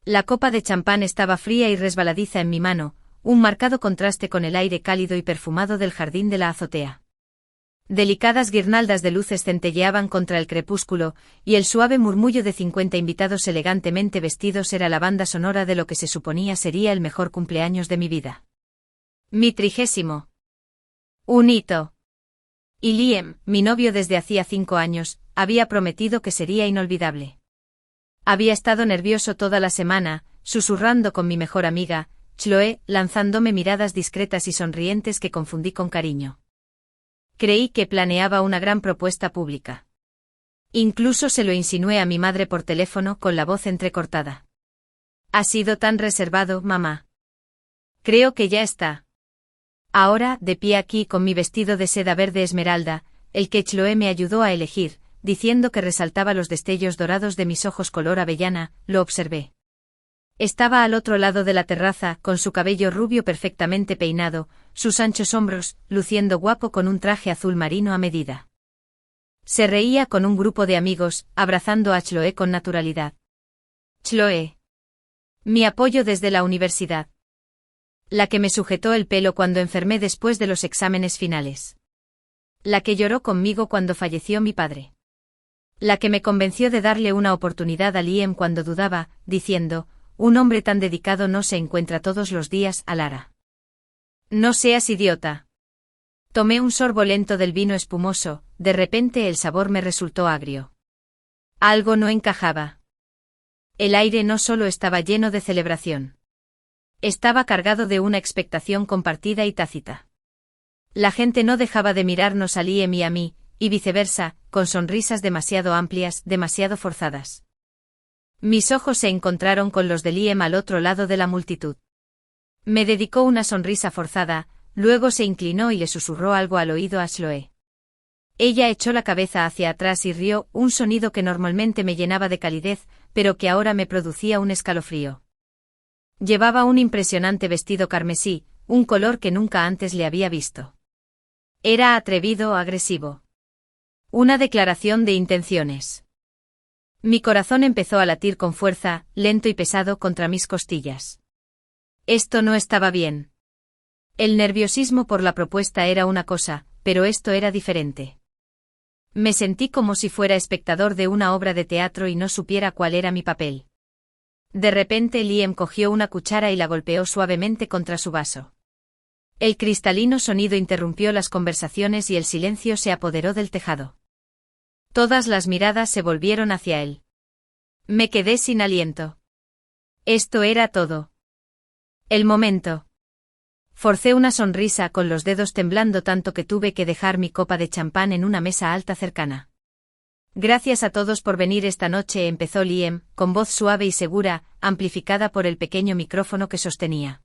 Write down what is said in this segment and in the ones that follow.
La copa de champán estaba fría y resbaladiza en mi mano, un marcado contraste con el aire cálido y perfumado del jardín de la azotea. Delicadas guirnaldas de luces centelleaban contra el crepúsculo, y el suave murmullo de 50 invitados elegantemente vestidos era la banda sonora de lo que se suponía sería el mejor cumpleaños de mi vida. Mi 30º. Un hito. Y Liam, mi novio desde hacía 5 años, había prometido que sería inolvidable. Había estado nervioso toda la semana, susurrando con mi mejor amiga, Chloe, lanzándome miradas discretas y sonrientes que confundí con cariño. Creí que planeaba una gran propuesta pública. Incluso se lo insinué a mi madre por teléfono con la voz entrecortada. «¿Has sido tan reservado, mamá? Creo que ya está». Ahora, de pie aquí con mi vestido de seda verde esmeralda, el que Chloe me ayudó a elegir, diciendo que resaltaba los destellos dorados de mis ojos color avellana, lo observé. Estaba al otro lado de la terraza, con su cabello rubio perfectamente peinado, sus anchos hombros, luciendo guapo con un traje azul marino a medida. Se reía con un grupo de amigos, abrazando a Chloe con naturalidad. Chloe. Mi apoyo desde la universidad. La que me sujetó el pelo cuando enfermé después de los exámenes finales. La que lloró conmigo cuando falleció mi padre. La que me convenció de darle una oportunidad a Liam cuando dudaba, diciendo, un hombre tan dedicado no se encuentra todos los días, a Lara. No seas idiota. Tomé un sorbo lento del vino espumoso, de repente el sabor me resultó agrio. Algo no encajaba. El aire no solo estaba lleno de celebración. Estaba cargado de una expectación compartida y tácita. La gente no dejaba de mirarnos a Liam y a mí, y viceversa, con sonrisas demasiado amplias, demasiado forzadas. Mis ojos se encontraron con los de Liam al otro lado de la multitud. Me dedicó una sonrisa forzada, luego se inclinó y le susurró algo al oído a Chloe. Ella echó la cabeza hacia atrás y rió, un sonido que normalmente me llenaba de calidez, pero que ahora me producía un escalofrío. Llevaba un impresionante vestido carmesí, un color que nunca antes le había visto. Era atrevido, agresivo. Una declaración de intenciones. Mi corazón empezó a latir con fuerza, lento y pesado contra mis costillas. Esto no estaba bien. El nerviosismo por la propuesta era una cosa, pero esto era diferente. Me sentí como si fuera espectador de una obra de teatro y no supiera cuál era mi papel. De repente Liam cogió una cuchara y la golpeó suavemente contra su vaso. El cristalino sonido interrumpió las conversaciones y el silencio se apoderó del tejado. Todas las miradas se volvieron hacia él. Me quedé sin aliento. Esto era todo. El momento. Forcé una sonrisa con los dedos temblando tanto que tuve que dejar mi copa de champán en una mesa alta cercana. Gracias a todos por venir esta noche, empezó Liam, con voz suave y segura, amplificada por el pequeño micrófono que sostenía.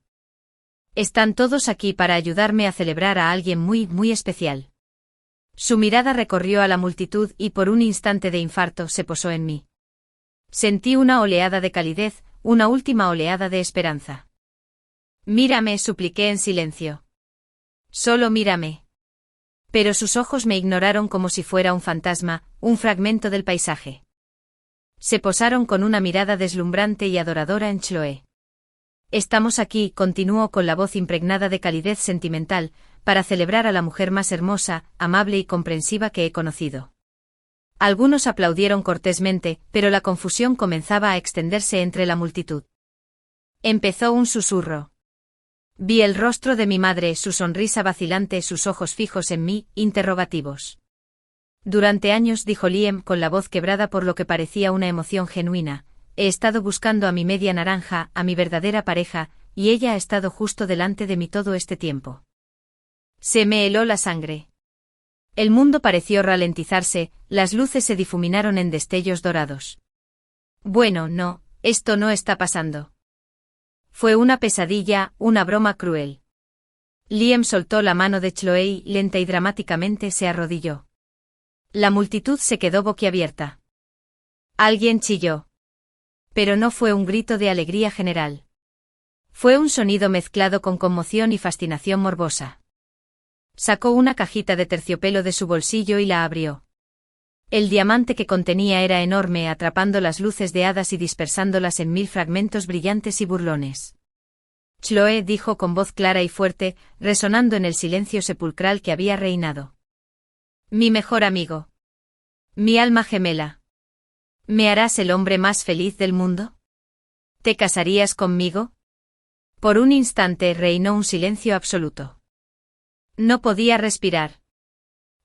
Están todos aquí para ayudarme a celebrar a alguien muy, muy especial. Su mirada recorrió a la multitud y por un instante de infarto se posó en mí. Sentí una oleada de calidez, una última oleada de esperanza. Mírame, supliqué en silencio. Solo mírame. Pero sus ojos me ignoraron como si fuera un fantasma, un fragmento del paisaje. Se posaron con una mirada deslumbrante y adoradora en Chloe. Estamos aquí, continuó con la voz impregnada de calidez sentimental, para celebrar a la mujer más hermosa, amable y comprensiva que he conocido. Algunos aplaudieron cortésmente, pero la confusión comenzaba a extenderse entre la multitud. Empezó un susurro. Vi el rostro de mi madre, su sonrisa vacilante, sus ojos fijos en mí, interrogativos. Durante años, dijo Liam con la voz quebrada por lo que parecía una emoción genuina, he estado buscando a mi media naranja, a mi verdadera pareja, y ella ha estado justo delante de mí todo este tiempo. Se me heló la sangre. El mundo pareció ralentizarse, las luces se difuminaron en destellos dorados. Bueno, no, esto no está pasando. Fue una pesadilla, una broma cruel. Liam soltó la mano de Chloe y, lenta y dramáticamente, se arrodilló. La multitud se quedó boquiabierta. Alguien chilló. Pero no fue un grito de alegría general. Fue un sonido mezclado con conmoción y fascinación morbosa. Sacó una cajita de terciopelo de su bolsillo y la abrió. El diamante que contenía era enorme, atrapando las luces de hadas y dispersándolas en 1000 fragmentos brillantes y burlones. Chloe dijo con voz clara y fuerte, resonando en el silencio sepulcral que había reinado. Mi mejor amigo. Mi alma gemela. ¿Me harás el hombre más feliz del mundo? ¿Te casarías conmigo? Por un instante reinó un silencio absoluto. No podía respirar.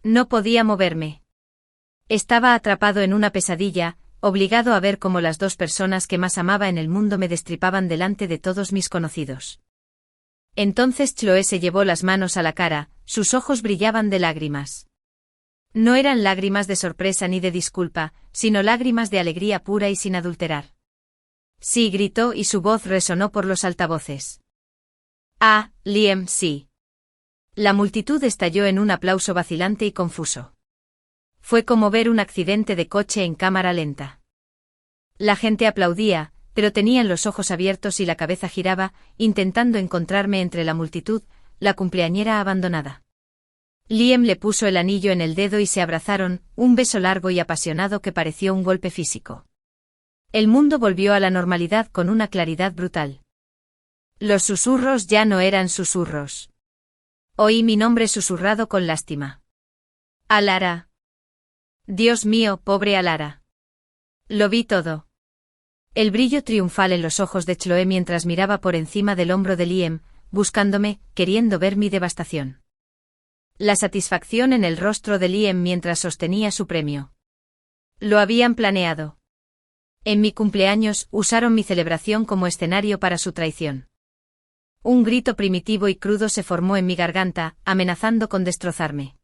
No podía moverme. Estaba atrapado en una pesadilla, obligado a ver cómo las dos personas que más amaba en el mundo me destripaban delante de todos mis conocidos. Entonces Chloe se llevó las manos a la cara, sus ojos brillaban de lágrimas. No eran lágrimas de sorpresa ni de disculpa, sino lágrimas de alegría pura y sin adulterar. Sí, gritó y su voz resonó por los altavoces. Ah, Liam, sí. La multitud estalló en un aplauso vacilante y confuso. Fue como ver un accidente de coche en cámara lenta. La gente aplaudía, pero tenían los ojos abiertos y la cabeza giraba, intentando encontrarme entre la multitud, la cumpleañera abandonada. Liam le puso el anillo en el dedo y se abrazaron, un beso largo y apasionado que pareció un golpe físico. El mundo volvió a la normalidad con una claridad brutal. Los susurros ya no eran susurros. Oí mi nombre susurrado con lástima. Alara. Dios mío, pobre Alara. Lo vi todo. El brillo triunfal en los ojos de Chloe mientras miraba por encima del hombro de Liam, buscándome, queriendo ver mi devastación. La satisfacción en el rostro de Liam mientras sostenía su premio. Lo habían planeado. En mi cumpleaños usaron mi celebración como escenario para su traición. Un grito primitivo y crudo se formó en mi garganta, amenazando con destrozarme.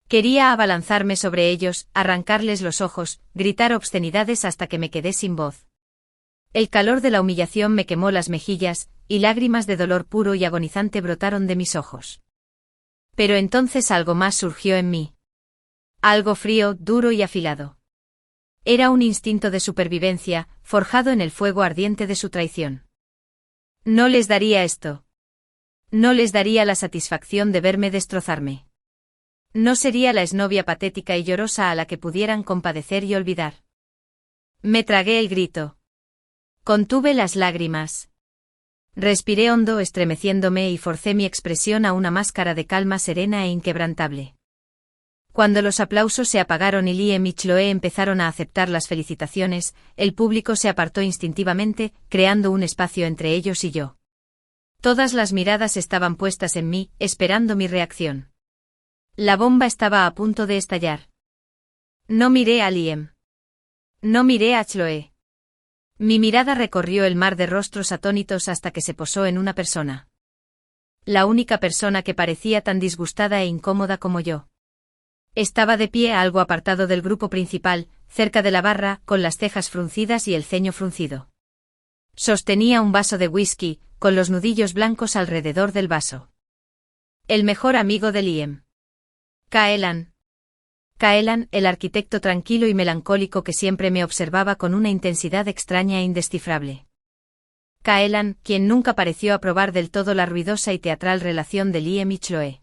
Quería abalanzarme sobre ellos, arrancarles los ojos, gritar obscenidades hasta que me quedé sin voz. El calor de la humillación me quemó las mejillas, y lágrimas de dolor puro y agonizante brotaron de mis ojos. Pero entonces algo más surgió en mí. Algo frío, duro y afilado. Era un instinto de supervivencia, forjado en el fuego ardiente de su traición. No les daría esto. No les daría la satisfacción de verme destrozarme. No sería la exnovia patética y llorosa a la que pudieran compadecer y olvidar. Me tragué el grito. Contuve las lágrimas. Respiré hondo estremeciéndome y forcé mi expresión a una máscara de calma serena e inquebrantable. Cuando los aplausos se apagaron y Liam y Chloe empezaron a aceptar las felicitaciones, el público se apartó instintivamente, creando un espacio entre ellos y yo. Todas las miradas estaban puestas en mí, esperando mi reacción. La bomba estaba a punto de estallar. No miré a Liam. No miré a Chloe. Mi mirada recorrió el mar de rostros atónitos hasta que se posó en una persona. La única persona que parecía tan disgustada e incómoda como yo. Estaba de pie algo apartado del grupo principal, cerca de la barra, con las cejas fruncidas y el ceño fruncido. Sostenía un vaso de whisky, con los nudillos blancos alrededor del vaso. El mejor amigo de Liam. Caelan. Caelan, el arquitecto tranquilo y melancólico que siempre me observaba con una intensidad extraña e indescifrable. Caelan, quien nunca pareció aprobar del todo la ruidosa y teatral relación de Liam y Chloe.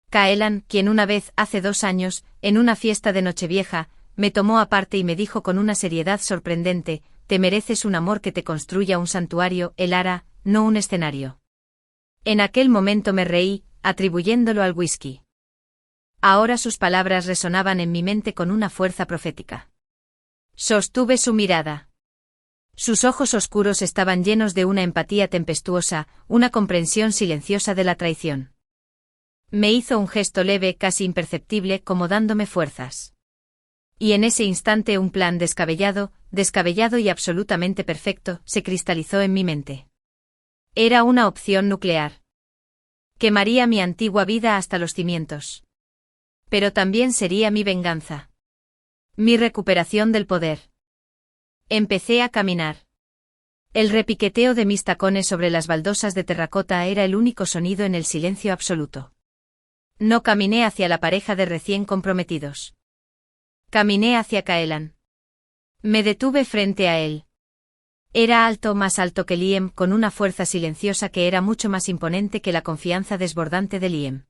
Caelan, quien una vez, hace 2 años, en una fiesta de Nochevieja, me tomó aparte y me dijo con una seriedad sorprendente: te mereces un amor que te construya un santuario, Elara, no un escenario. En aquel momento me reí, atribuyéndolo al whisky. Ahora sus palabras resonaban en mi mente con una fuerza profética. Sostuve su mirada. Sus ojos oscuros estaban llenos de una empatía tempestuosa, una comprensión silenciosa de la traición. Me hizo un gesto leve, casi imperceptible, como dándome fuerzas. Y en ese instante un plan descabellado y absolutamente perfecto, se cristalizó en mi mente. Era una opción nuclear. Quemaría mi antigua vida hasta los cimientos. Pero también sería mi venganza. Mi recuperación del poder. Empecé a caminar. El repiqueteo de mis tacones sobre las baldosas de terracota era el único sonido en el silencio absoluto. No caminé hacia la pareja de recién comprometidos. Caminé hacia Caelan. Me detuve frente a él. Era alto, más alto que Liam, con una fuerza silenciosa que era mucho más imponente que la confianza desbordante de Liam.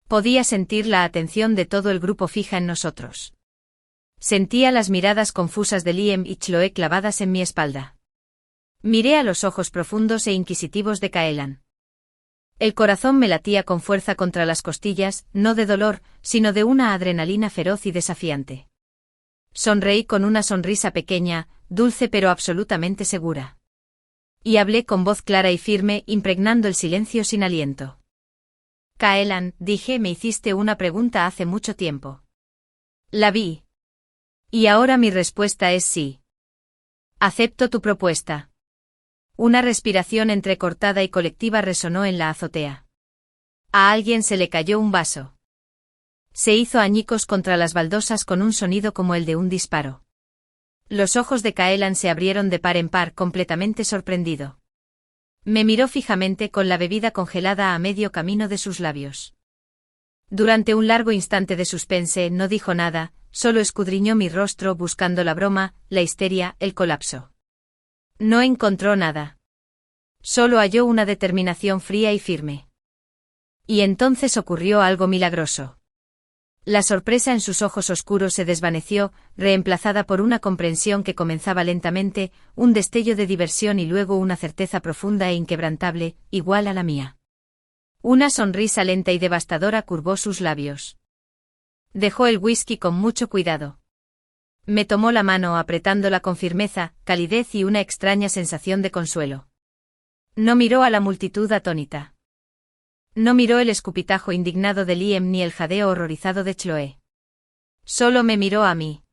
Podía sentir la atención de todo el grupo fija en nosotros. Sentía las miradas confusas de Liam y Chloe clavadas en mi espalda. Miré a los ojos profundos e inquisitivos de Kaelan. El corazón me latía con fuerza contra las costillas, no de dolor, sino de una adrenalina feroz y desafiante. Sonreí con una sonrisa pequeña, dulce pero absolutamente segura. Y hablé con voz clara y firme, impregnando el silencio sin aliento. Kaelan, dije, me hiciste una pregunta hace mucho tiempo. La vi. Y ahora mi respuesta es sí. Acepto tu propuesta. Una respiración entrecortada y colectiva resonó en la azotea. A alguien se le cayó un vaso. Se hizo añicos contra las baldosas con un sonido como el de un disparo. Los ojos de Kaelan se abrieron de par en par, completamente sorprendido. Me miró fijamente con la bebida congelada a medio camino de sus labios. Durante un largo instante de suspense no dijo nada, solo escudriñó mi rostro buscando la broma, la histeria, el colapso. No encontró nada. Solo halló una determinación fría y firme. Y entonces ocurrió algo milagroso. La sorpresa en sus ojos oscuros se desvaneció, reemplazada por una comprensión que comenzaba lentamente, un destello de diversión y luego una certeza profunda e inquebrantable, igual a la mía. Una sonrisa lenta y devastadora curvó sus labios. Dejó el whisky con mucho cuidado. Me tomó la mano apretándola con firmeza, calidez y una extraña sensación de consuelo. No miró a la multitud atónita. No miró el escupitajo indignado de Liam ni el jadeo horrorizado de Chloe. Solo me miró a mí.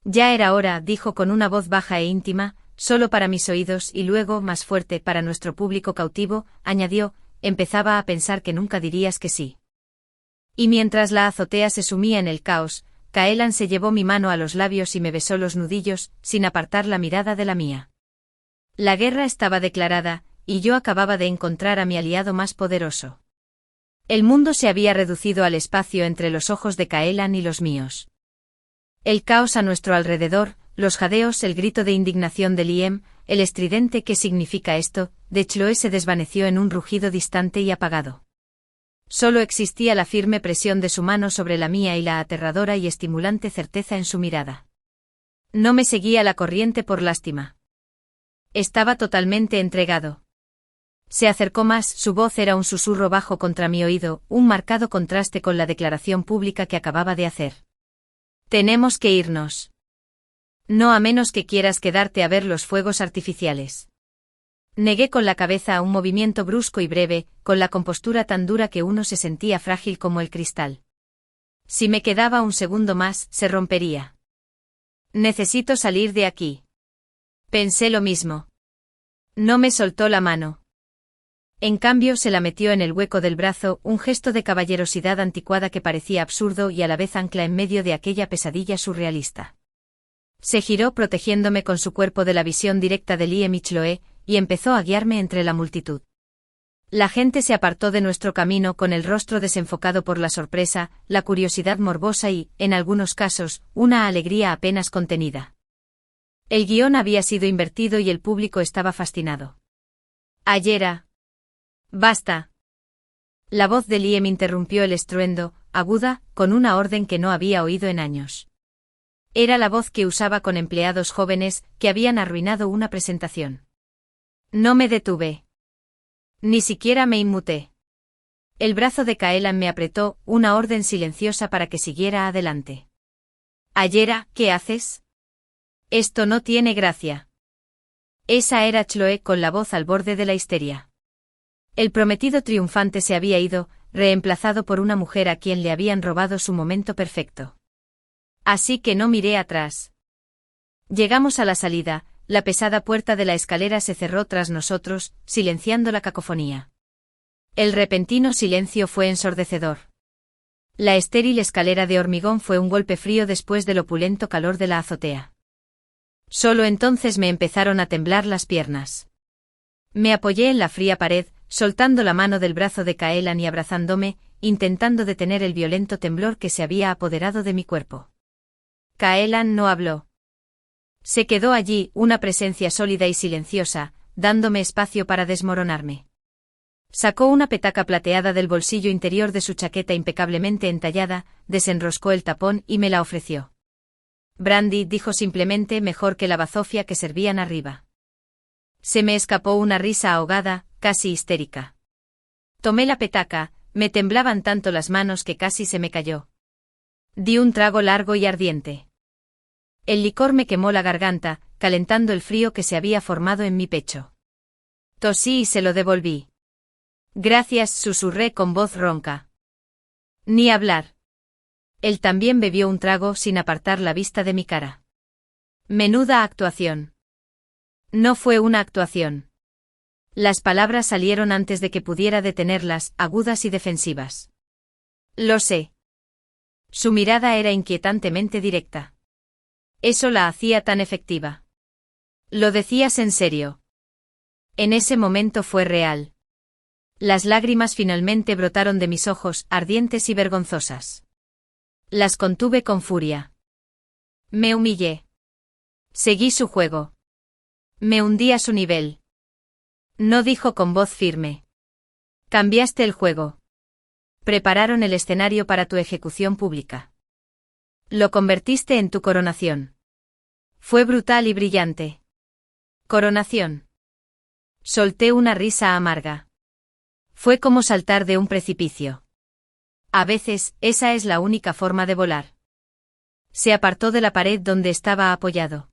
Ya era hora, dijo con una voz baja e íntima, solo para mis oídos y luego, más fuerte para nuestro público cautivo, añadió, empezaba a pensar que nunca dirías que sí. Y mientras la azotea se sumía en el caos, Kaelan se llevó mi mano a los labios y me besó los nudillos, sin apartar la mirada de la mía. La guerra estaba declarada, y yo acababa de encontrar a mi aliado más poderoso. El mundo se había reducido al espacio entre los ojos de Kaelan y los míos. El caos a nuestro alrededor, los jadeos, el grito de indignación de Liam, el estridente ¿qué significa esto?, de Chloe se desvaneció en un rugido distante y apagado. Solo existía la firme presión de su mano sobre la mía y la aterradora y estimulante certeza en su mirada. No me seguía la corriente por lástima. Estaba totalmente entregado. Se acercó más, su voz era un susurro bajo contra mi oído, un marcado contraste con la declaración pública que acababa de hacer. Tenemos que irnos. No a menos que quieras quedarte a ver los fuegos artificiales. Negué con la cabeza a un movimiento brusco y breve, con la compostura tan dura que uno se sentía frágil como el cristal. Si me quedaba un segundo más, se rompería. Necesito salir de aquí. Pensé lo mismo. No me soltó la mano. En cambio se la metió en el hueco del brazo, un gesto de caballerosidad anticuada que parecía absurdo y a la vez ancla en medio de aquella pesadilla surrealista. Se giró protegiéndome con su cuerpo de la visión directa de Liam y Chloe, y empezó a guiarme entre la multitud. La gente se apartó de nuestro camino con el rostro desenfocado por la sorpresa, la curiosidad morbosa y, en algunos casos, una alegría apenas contenida. El guión había sido invertido y el público estaba fascinado. Ayera. Basta. La voz de Liam interrumpió el estruendo, aguda, con una orden que no había oído en años. Era la voz que usaba con empleados jóvenes que habían arruinado una presentación. No me detuve. Ni siquiera me inmuté. El brazo de Kaelan me apretó, una orden silenciosa para que siguiera adelante. Ayera, ¿qué haces? Esto no tiene gracia. Esa era Chloe con la voz al borde de la histeria. El prometido triunfante se había ido, reemplazado por una mujer a quien le habían robado su momento perfecto. Así que no miré atrás. Llegamos a la salida, la pesada puerta de la escalera se cerró tras nosotros, silenciando la cacofonía. El repentino silencio fue ensordecedor. La estéril escalera de hormigón fue un golpe frío después del opulento calor de la azotea. Solo entonces me empezaron a temblar las piernas. Me apoyé en la fría pared, soltando la mano del brazo de Kaelan y abrazándome, intentando detener el violento temblor que se había apoderado de mi cuerpo. Kaelan no habló. Se quedó allí, una presencia sólida y silenciosa, dándome espacio para desmoronarme. Sacó una petaca plateada del bolsillo interior de su chaqueta impecablemente entallada, desenroscó el tapón y me la ofreció. Brandy, dijo simplemente, mejor que la bazofia que servían arriba. Se me escapó una risa ahogada, casi histérica. Tomé la petaca, me temblaban tanto las manos que casi se me cayó. Di un trago largo y ardiente. El licor me quemó la garganta, calentando el frío que se había formado en mi pecho. Tosí y se lo devolví. Gracias, susurré con voz ronca. Ni hablar. Él también bebió un trago sin apartar la vista de mi cara. Menuda actuación. No fue una actuación. Las palabras salieron antes de que pudiera detenerlas, agudas y defensivas. Lo sé. Su mirada era inquietantemente directa. Eso la hacía tan efectiva. ¿Lo decías en serio? En ese momento fue real. Las lágrimas finalmente brotaron de mis ojos, ardientes y vergonzosas. Las contuve con furia. Me humillé. Seguí su juego. Me hundí a su nivel. No, dijo con voz firme. Cambiaste el juego. Prepararon el escenario para tu ejecución pública. Lo convertiste en tu coronación. Fue brutal y brillante. Coronación. Solté una risa amarga. Fue como saltar de un precipicio. A veces, esa es la única forma de volar. Se apartó de la pared donde estaba apoyado.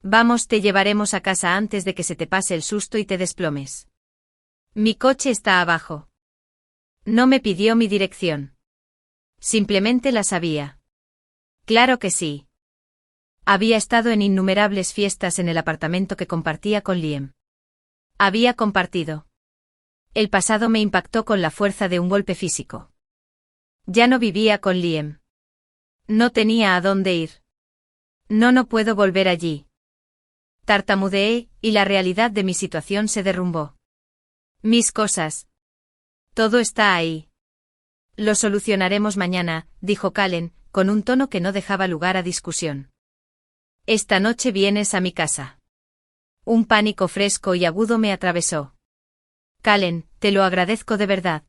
Vamos, te llevaremos a casa antes de que se te pase el susto y te desplomes. Mi coche está abajo. No me pidió mi dirección. Simplemente la sabía. Claro que sí. Había estado en innumerables fiestas en el apartamento que compartía con Liam. Había compartido. El pasado me impactó con la fuerza de un golpe físico. Ya no vivía con Liam. No tenía a dónde ir. No puedo volver allí. Tartamudeé, y la realidad de mi situación se derrumbó. Mis cosas. Todo está ahí. Lo solucionaremos mañana, dijo Kallen, con un tono que no dejaba lugar a discusión. Esta noche vienes a mi casa. Un pánico fresco y agudo me atravesó. Kallen, te lo agradezco de verdad.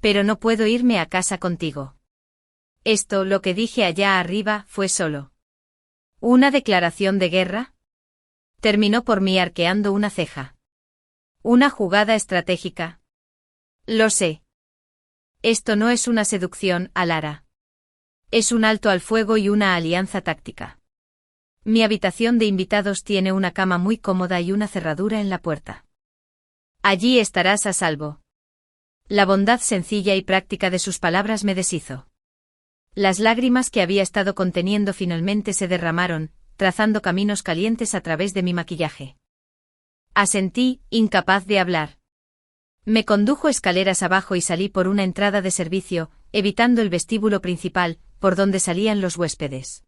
Pero no puedo irme a casa contigo. Esto, lo que dije allá arriba, fue solo ¿una declaración de guerra? Terminó por mí arqueando una ceja. ¿Una jugada estratégica? Lo sé. Esto no es una seducción, Alara. Es un alto al fuego y una alianza táctica. Mi habitación de invitados tiene una cama muy cómoda y una cerradura en la puerta. Allí estarás a salvo. La bondad sencilla y práctica de sus palabras me deshizo. Las lágrimas que había estado conteniendo finalmente se derramaron, trazando caminos calientes a través de mi maquillaje. Asentí, incapaz de hablar. Me condujo escaleras abajo y salí por una entrada de servicio, evitando el vestíbulo principal, por donde salían los huéspedes.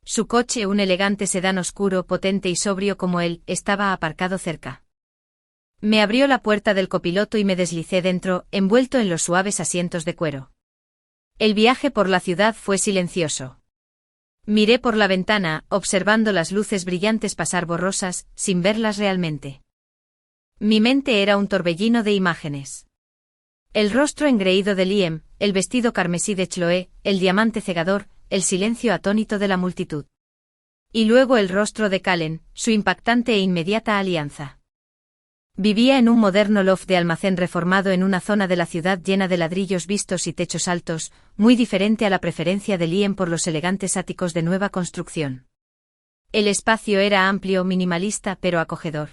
Su coche, un elegante sedán oscuro, potente y sobrio como él, estaba aparcado cerca. Me abrió la puerta del copiloto y me deslicé dentro, envuelto en los suaves asientos de cuero. El viaje por la ciudad fue silencioso. Miré por la ventana, observando las luces brillantes pasar borrosas, sin verlas realmente. Mi mente era un torbellino de imágenes. El rostro engreído de Liam, el vestido carmesí de Chloé, el diamante cegador, el silencio atónito de la multitud. Y luego el rostro de Kallen, su impactante e inmediata alianza. Vivía en un moderno loft de almacén reformado en una zona de la ciudad llena de ladrillos vistos y techos altos, muy diferente a la preferencia de Liam por los elegantes áticos de nueva construcción. El espacio era amplio, minimalista pero acogedor.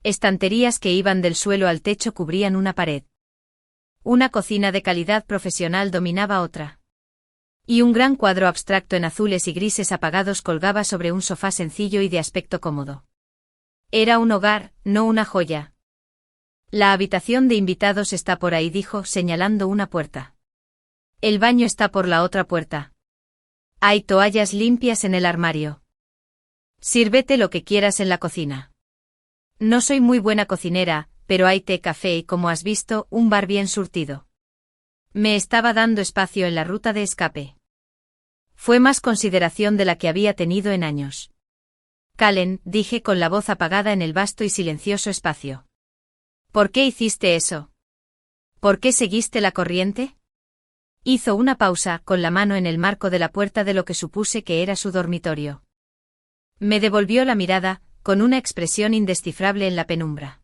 Estanterías que iban del suelo al techo cubrían una pared. Una cocina de calidad profesional dominaba otra. Y un gran cuadro abstracto en azules y grises apagados colgaba sobre un sofá sencillo y de aspecto cómodo. Era un hogar, no una joya. La habitación de invitados está por ahí, dijo, señalando una puerta. El baño está por la otra puerta. Hay toallas limpias en el armario. Sírvete lo que quieras en la cocina. No soy muy buena cocinera, pero hay té, café y, como has visto, un bar bien surtido. Me estaba dando espacio en la ruta de escape. Fue más consideración de la que había tenido en años. Kallen, dije con la voz apagada en el vasto y silencioso espacio. ¿Por qué hiciste eso? ¿Por qué seguiste la corriente? Hizo una pausa, con la mano en el marco de la puerta de lo que supuse que era su dormitorio. Me devolvió la mirada, con una expresión indescifrable en la penumbra.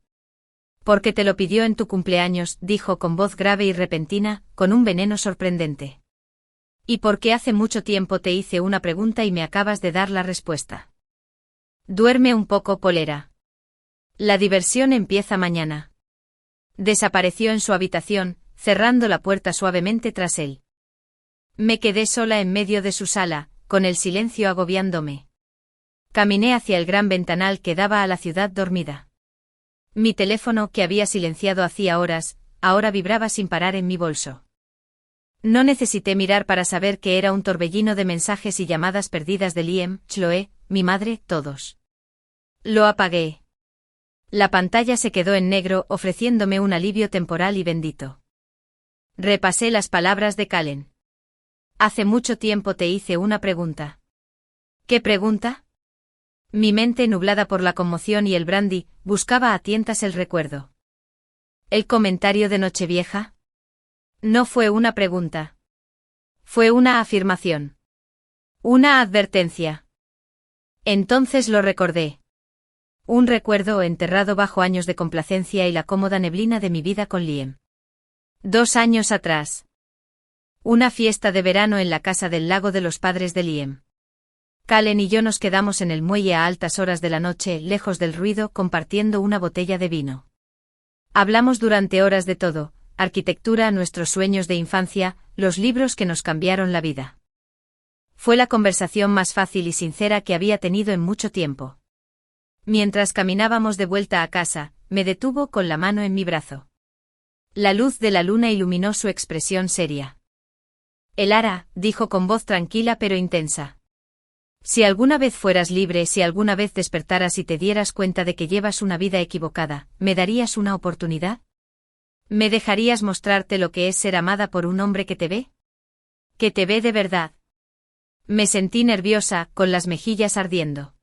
Porque te lo pidió en tu cumpleaños, dijo con voz grave y repentina, con un veneno sorprendente. Y porque hace mucho tiempo te hice una pregunta y me acabas de dar la respuesta. Duerme un poco, Polera. La diversión empieza mañana. Desapareció en su habitación, cerrando la puerta suavemente tras él. Me quedé sola en medio de su sala, con el silencio agobiándome. Caminé hacia el gran ventanal que daba a la ciudad dormida. Mi teléfono, que había silenciado hacía horas, ahora vibraba sin parar en mi bolso. No necesité mirar para saber que era un torbellino de mensajes y llamadas perdidas de Liam, Chloe, mi madre, todos. Lo apagué. La pantalla se quedó en negro, ofreciéndome un alivio temporal y bendito. Repasé las palabras de Kallen. Hace mucho tiempo te hice una pregunta. ¿Qué pregunta? Mi mente, nublada por la conmoción y el brandy, buscaba a tientas el recuerdo. ¿El comentario de Nochevieja? No fue una pregunta. Fue una afirmación. Una advertencia. Entonces lo recordé. Un recuerdo enterrado bajo años de complacencia y la cómoda neblina de mi vida con Liam. 2 años atrás. Una fiesta de verano en la casa del lago de los padres de Liam. Kallen y yo nos quedamos en el muelle a altas horas de la noche, lejos del ruido, compartiendo una botella de vino. Hablamos durante horas de todo: arquitectura, nuestros sueños de infancia, los libros que nos cambiaron la vida. Fue la conversación más fácil y sincera que había tenido en mucho tiempo. Mientras caminábamos de vuelta a casa, me detuvo con la mano en mi brazo. La luz de la luna iluminó su expresión seria. Elara, dijo con voz tranquila pero intensa. Si alguna vez fueras libre, si alguna vez despertaras y te dieras cuenta de que llevas una vida equivocada, ¿me darías una oportunidad? ¿Me dejarías mostrarte lo que es ser amada por un hombre que te ve? Que te ve de verdad. Me sentí nerviosa, con las mejillas ardiendo.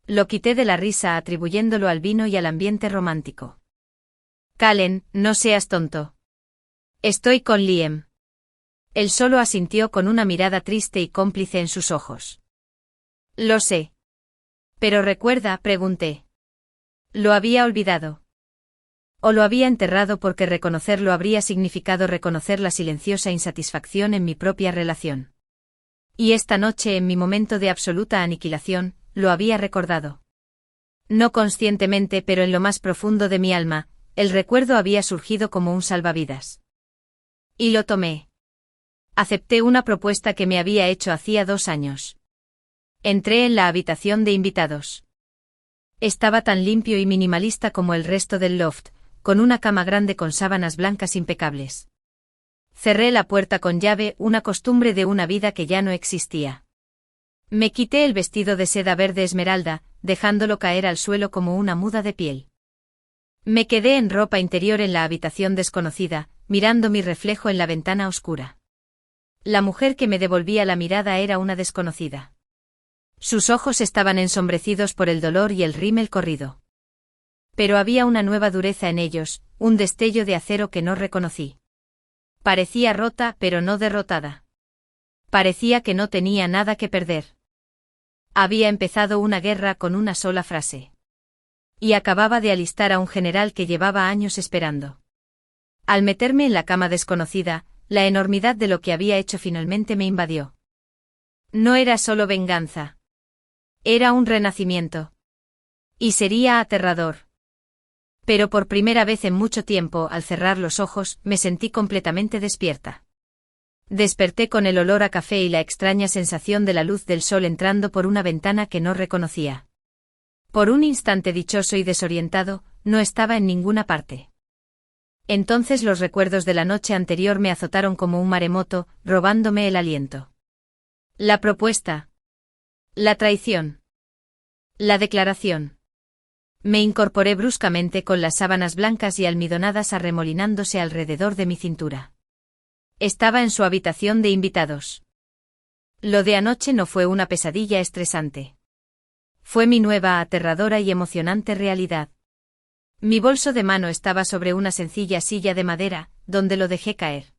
Lo quité de la risa atribuyéndolo al vino y al ambiente romántico. Kallen, no seas tonto. Estoy con Liam. Él solo asintió con una mirada triste y cómplice en sus ojos. Lo sé. Pero recuerda, pregunté. ¿Lo había olvidado? ¿O lo había enterrado porque reconocerlo habría significado reconocer la silenciosa insatisfacción en mi propia relación? Y esta noche, en mi momento de absoluta aniquilación, lo había recordado. No conscientemente, pero en lo más profundo de mi alma, el recuerdo había surgido como un salvavidas. Y lo tomé. Acepté una propuesta que me había hecho hacía 2 años. Entré en la habitación de invitados. Estaba tan limpio y minimalista como el resto del loft, con una cama grande con sábanas blancas impecables. Cerré la puerta con llave, una costumbre de una vida que ya no existía. Me quité el vestido de seda verde esmeralda, dejándolo caer al suelo como una muda de piel. Me quedé en ropa interior en la habitación desconocida, mirando mi reflejo en la ventana oscura. La mujer que me devolvía la mirada era una desconocida. Sus ojos estaban ensombrecidos por el dolor y el rímel corrido. Pero había una nueva dureza en ellos, un destello de acero que no reconocí. Parecía rota, pero no derrotada. Parecía que no tenía nada que perder. Había empezado una guerra con una sola frase. Y acababa de alistar a un general que llevaba años esperando. Al meterme en la cama desconocida, la enormidad de lo que había hecho finalmente me invadió. No era solo venganza. Era un renacimiento. Y sería aterrador. Pero por primera vez en mucho tiempo, al cerrar los ojos, me sentí completamente despierta. Desperté con el olor a café y la extraña sensación de la luz del sol entrando por una ventana que no reconocía. Por un instante dichoso y desorientado, no estaba en ninguna parte. Entonces los recuerdos de la noche anterior me azotaron como un maremoto, robándome el aliento. La propuesta. La traición. La declaración. Me incorporé bruscamente con las sábanas blancas y almidonadas arremolinándose alrededor de mi cintura. Estaba en su habitación de invitados. Lo de anoche no fue una pesadilla estresante. Fue mi nueva, aterradora y emocionante realidad. Mi bolso de mano estaba sobre una sencilla silla de madera, donde lo dejé caer.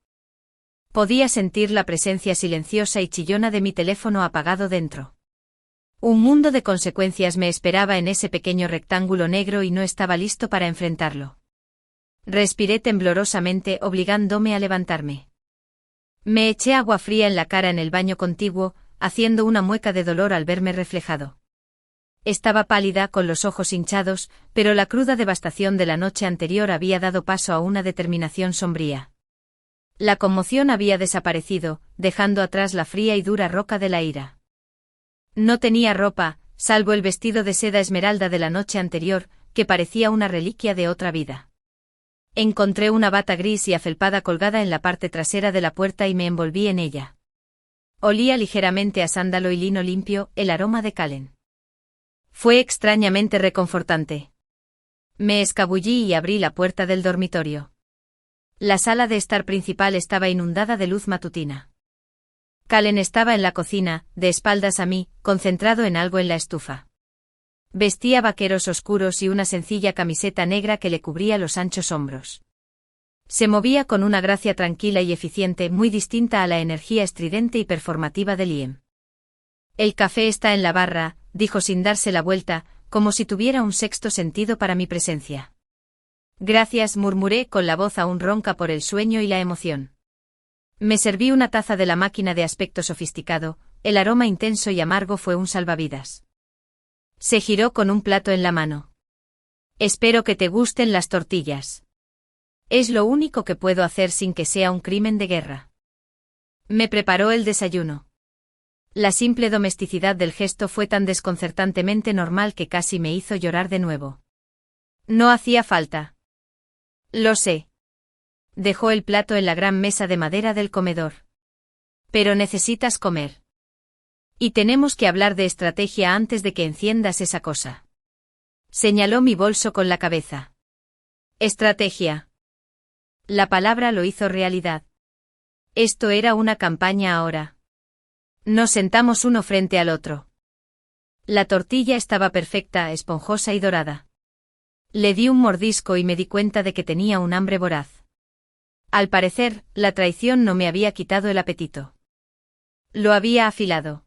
Podía sentir la presencia silenciosa y chillona de mi teléfono apagado dentro. Un mundo de consecuencias me esperaba en ese pequeño rectángulo negro y no estaba listo para enfrentarlo. Respiré temblorosamente, obligándome a levantarme. Me eché agua fría en la cara en el baño contiguo, haciendo una mueca de dolor al verme reflejado. Estaba pálida, con los ojos hinchados, pero la cruda devastación de la noche anterior había dado paso a una determinación sombría. La conmoción había desaparecido, dejando atrás la fría y dura roca de la ira. No tenía ropa, salvo el vestido de seda esmeralda de la noche anterior, que parecía una reliquia de otra vida. Encontré una bata gris y afelpada colgada en la parte trasera de la puerta y me envolví en ella. Olía ligeramente a sándalo y lino limpio, el aroma de Kallen. Fue extrañamente reconfortante. Me escabullí y abrí la puerta del dormitorio. La sala de estar principal estaba inundada de luz matutina. Kallen estaba en la cocina, de espaldas a mí, concentrado en algo en la estufa. Vestía vaqueros oscuros y una sencilla camiseta negra que le cubría los anchos hombros. Se movía con una gracia tranquila y eficiente muy distinta a la energía estridente y performativa de Liam. «El café está en la barra», dijo sin darse la vuelta, como si tuviera un sexto sentido para mi presencia. «Gracias», murmuré con la voz aún ronca por el sueño y la emoción. Me serví una taza de la máquina de aspecto sofisticado, el aroma intenso y amargo fue un salvavidas. Se giró con un plato en la mano. «Espero que te gusten las tortillas. Es lo único que puedo hacer sin que sea un crimen de guerra». Me preparó el desayuno. La simple domesticidad del gesto fue tan desconcertantemente normal que casi me hizo llorar de nuevo. No hacía falta. Lo sé. Dejó el plato en la gran mesa de madera del comedor. Pero necesitas comer. Y tenemos que hablar de estrategia antes de que enciendas esa cosa. Señaló mi bolso con la cabeza. Estrategia. La palabra lo hizo realidad. Esto era una campaña ahora. Nos sentamos uno frente al otro. La tortilla estaba perfecta, esponjosa y dorada. Le di un mordisco y me di cuenta de que tenía un hambre voraz. Al parecer, la traición no me había quitado el apetito. Lo había afilado.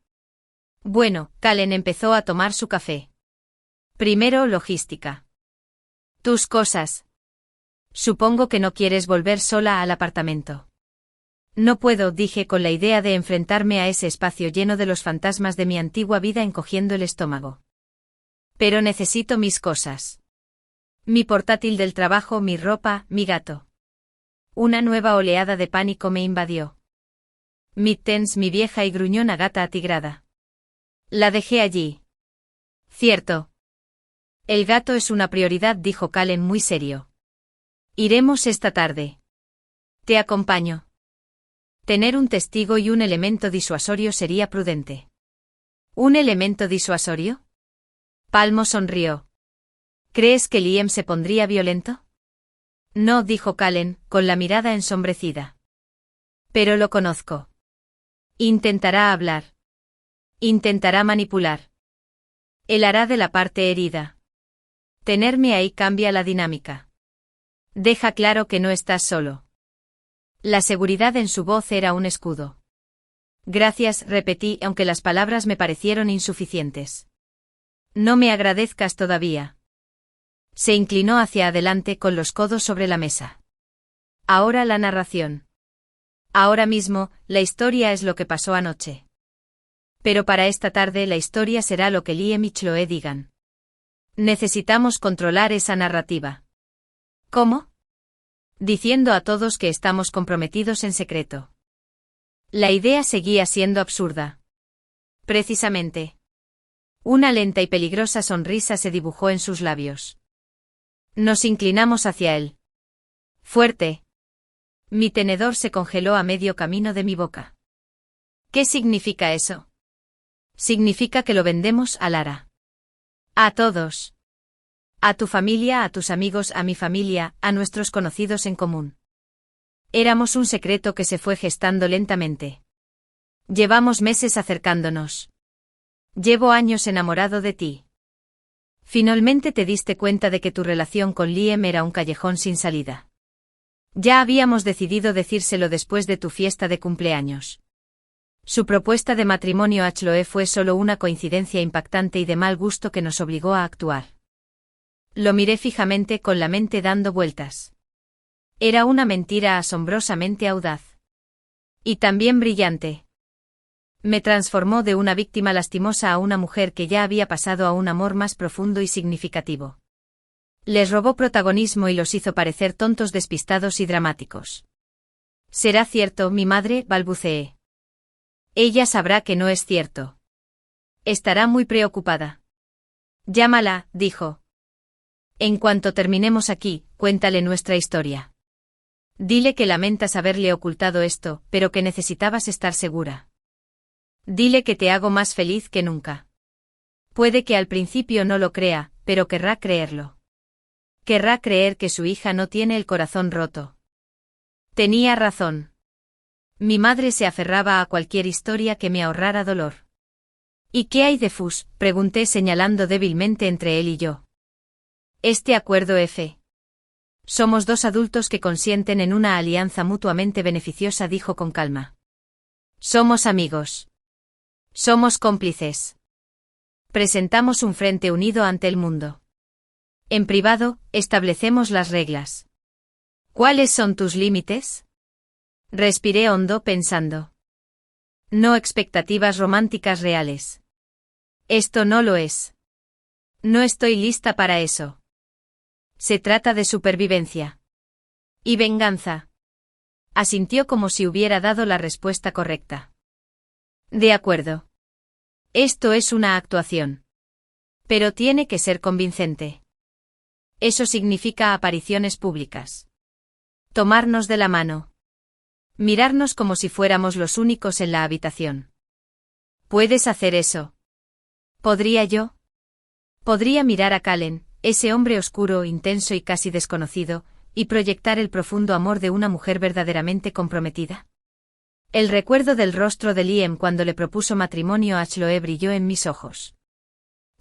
Bueno, Kallen empezó a tomar su café. Primero, logística. Tus cosas. Supongo que no quieres volver sola al apartamento. No puedo, dije con la idea de enfrentarme a ese espacio lleno de los fantasmas de mi antigua vida encogiendo el estómago. Pero necesito mis cosas. Mi portátil del trabajo, mi ropa, mi gato. Una nueva oleada de pánico me invadió. Mittens, mi vieja y gruñona gata atigrada. La dejé allí. Cierto. El gato es una prioridad, dijo Kallen muy serio. Iremos esta tarde. Te acompaño. Tener un testigo y un elemento disuasorio sería prudente. ¿Un elemento disuasorio? Palmo sonrió. ¿Crees que Liam se pondría violento? No, dijo Kallen, con la mirada ensombrecida. Pero lo conozco. Intentará hablar. Intentará manipular. Él hará de la parte herida. Tenerme ahí cambia la dinámica. Deja claro que no estás solo. La seguridad en su voz era un escudo. Gracias, repetí, aunque las palabras me parecieron insuficientes. No me agradezcas todavía. Se inclinó hacia adelante con los codos sobre la mesa. Ahora la narración. Ahora mismo, la historia es lo que pasó anoche. Pero para esta tarde la historia será lo que Liam y Chloe digan. Necesitamos controlar esa narrativa. ¿Cómo? Diciendo a todos que estamos comprometidos en secreto. La idea seguía siendo absurda. Precisamente. Una lenta y peligrosa sonrisa se dibujó en sus labios. Nos inclinamos hacia él. Fuerte. Mi tenedor se congeló a medio camino de mi boca. ¿Qué significa eso? Significa que lo vendemos a Lara. A todos. A tu familia, a tus amigos, a mi familia, a nuestros conocidos en común. Éramos un secreto que se fue gestando lentamente. Llevamos meses acercándonos. Llevo años enamorado de ti. Finalmente te diste cuenta de que tu relación con Liam era un callejón sin salida. Ya habíamos decidido decírselo después de tu fiesta de cumpleaños. Su propuesta de matrimonio a Chloe fue solo una coincidencia impactante y de mal gusto que nos obligó a actuar. Lo miré fijamente con la mente dando vueltas. Era una mentira asombrosamente audaz. Y también brillante. Me transformó de una víctima lastimosa a una mujer que ya había pasado a un amor más profundo y significativo. Les robó protagonismo y los hizo parecer tontos, despistados y dramáticos. «¿Será cierto, mi madre?», balbuceé. «Ella sabrá que no es cierto. Estará muy preocupada». «Llámala», dijo. «En cuanto terminemos aquí, cuéntale nuestra historia. Dile que lamentas haberle ocultado esto, pero que necesitabas estar segura. Dile que te hago más feliz que nunca. Puede que al principio no lo crea, pero querrá creerlo. Querrá creer que su hija no tiene el corazón roto». Tenía razón. Mi madre se aferraba a cualquier historia que me ahorrara dolor. «¿Y qué hay de Fus?», pregunté señalando débilmente entre él y yo. «Este acuerdo F. Somos dos adultos que consienten en una alianza mutuamente beneficiosa», dijo con calma. «Somos amigos. Somos cómplices. Presentamos un frente unido ante el mundo. En privado, establecemos las reglas. ¿Cuáles son tus límites?». Respiré hondo pensando. No expectativas románticas reales. Esto no lo es. No estoy lista para eso. Se trata de supervivencia. Y venganza. Asintió como si hubiera dado la respuesta correcta. De acuerdo. Esto es una actuación. Pero tiene que ser convincente. Eso significa apariciones públicas. Tomarnos de la mano. Mirarnos como si fuéramos los únicos en la habitación. ¿Puedes hacer eso? ¿Podría yo? Podría mirar a Kallen, ese hombre oscuro, intenso y casi desconocido, y proyectar el profundo amor de una mujer verdaderamente comprometida. El recuerdo del rostro de Liam cuando le propuso matrimonio a Chloe brilló en mis ojos.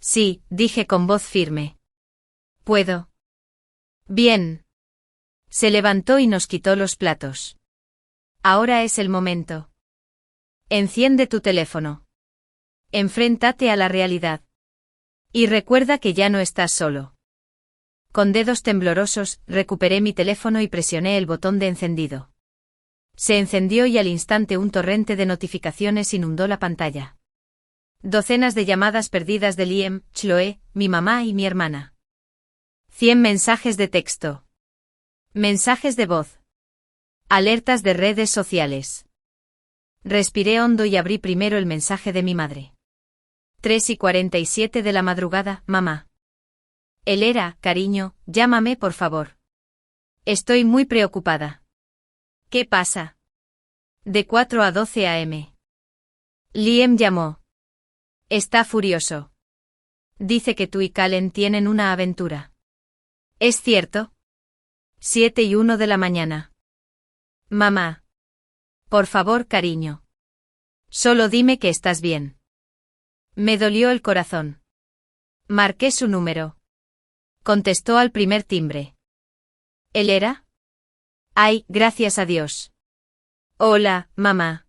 Sí, dije con voz firme. ¿Puedo? Bien. Se levantó y nos quitó los platos. Ahora es el momento. Enciende tu teléfono. Enfréntate a la realidad. Y recuerda que ya no estás solo. Con dedos temblorosos, recuperé mi teléfono y presioné el botón de encendido. Se encendió y al instante un torrente de notificaciones inundó la pantalla. Docenas de llamadas perdidas de Liam, Chloe, mi mamá y mi hermana. 100 mensajes de texto. Mensajes de voz. Alertas de redes sociales. Respiré hondo y abrí primero el mensaje de mi madre. 3:47 de la madrugada, mamá. Él era, cariño, llámame por favor. Estoy muy preocupada. ¿Qué pasa? De 4 a 12 a.m. Liam llamó. Está furioso. Dice que tú y Kallen tienen una aventura. ¿Es cierto? 7:01 de la mañana. Mamá. Por favor, cariño. Solo dime que estás bien. Me dolió el corazón. Marqué su número. Contestó al primer timbre. ¿Él era? Ay, gracias a Dios. Hola, mamá.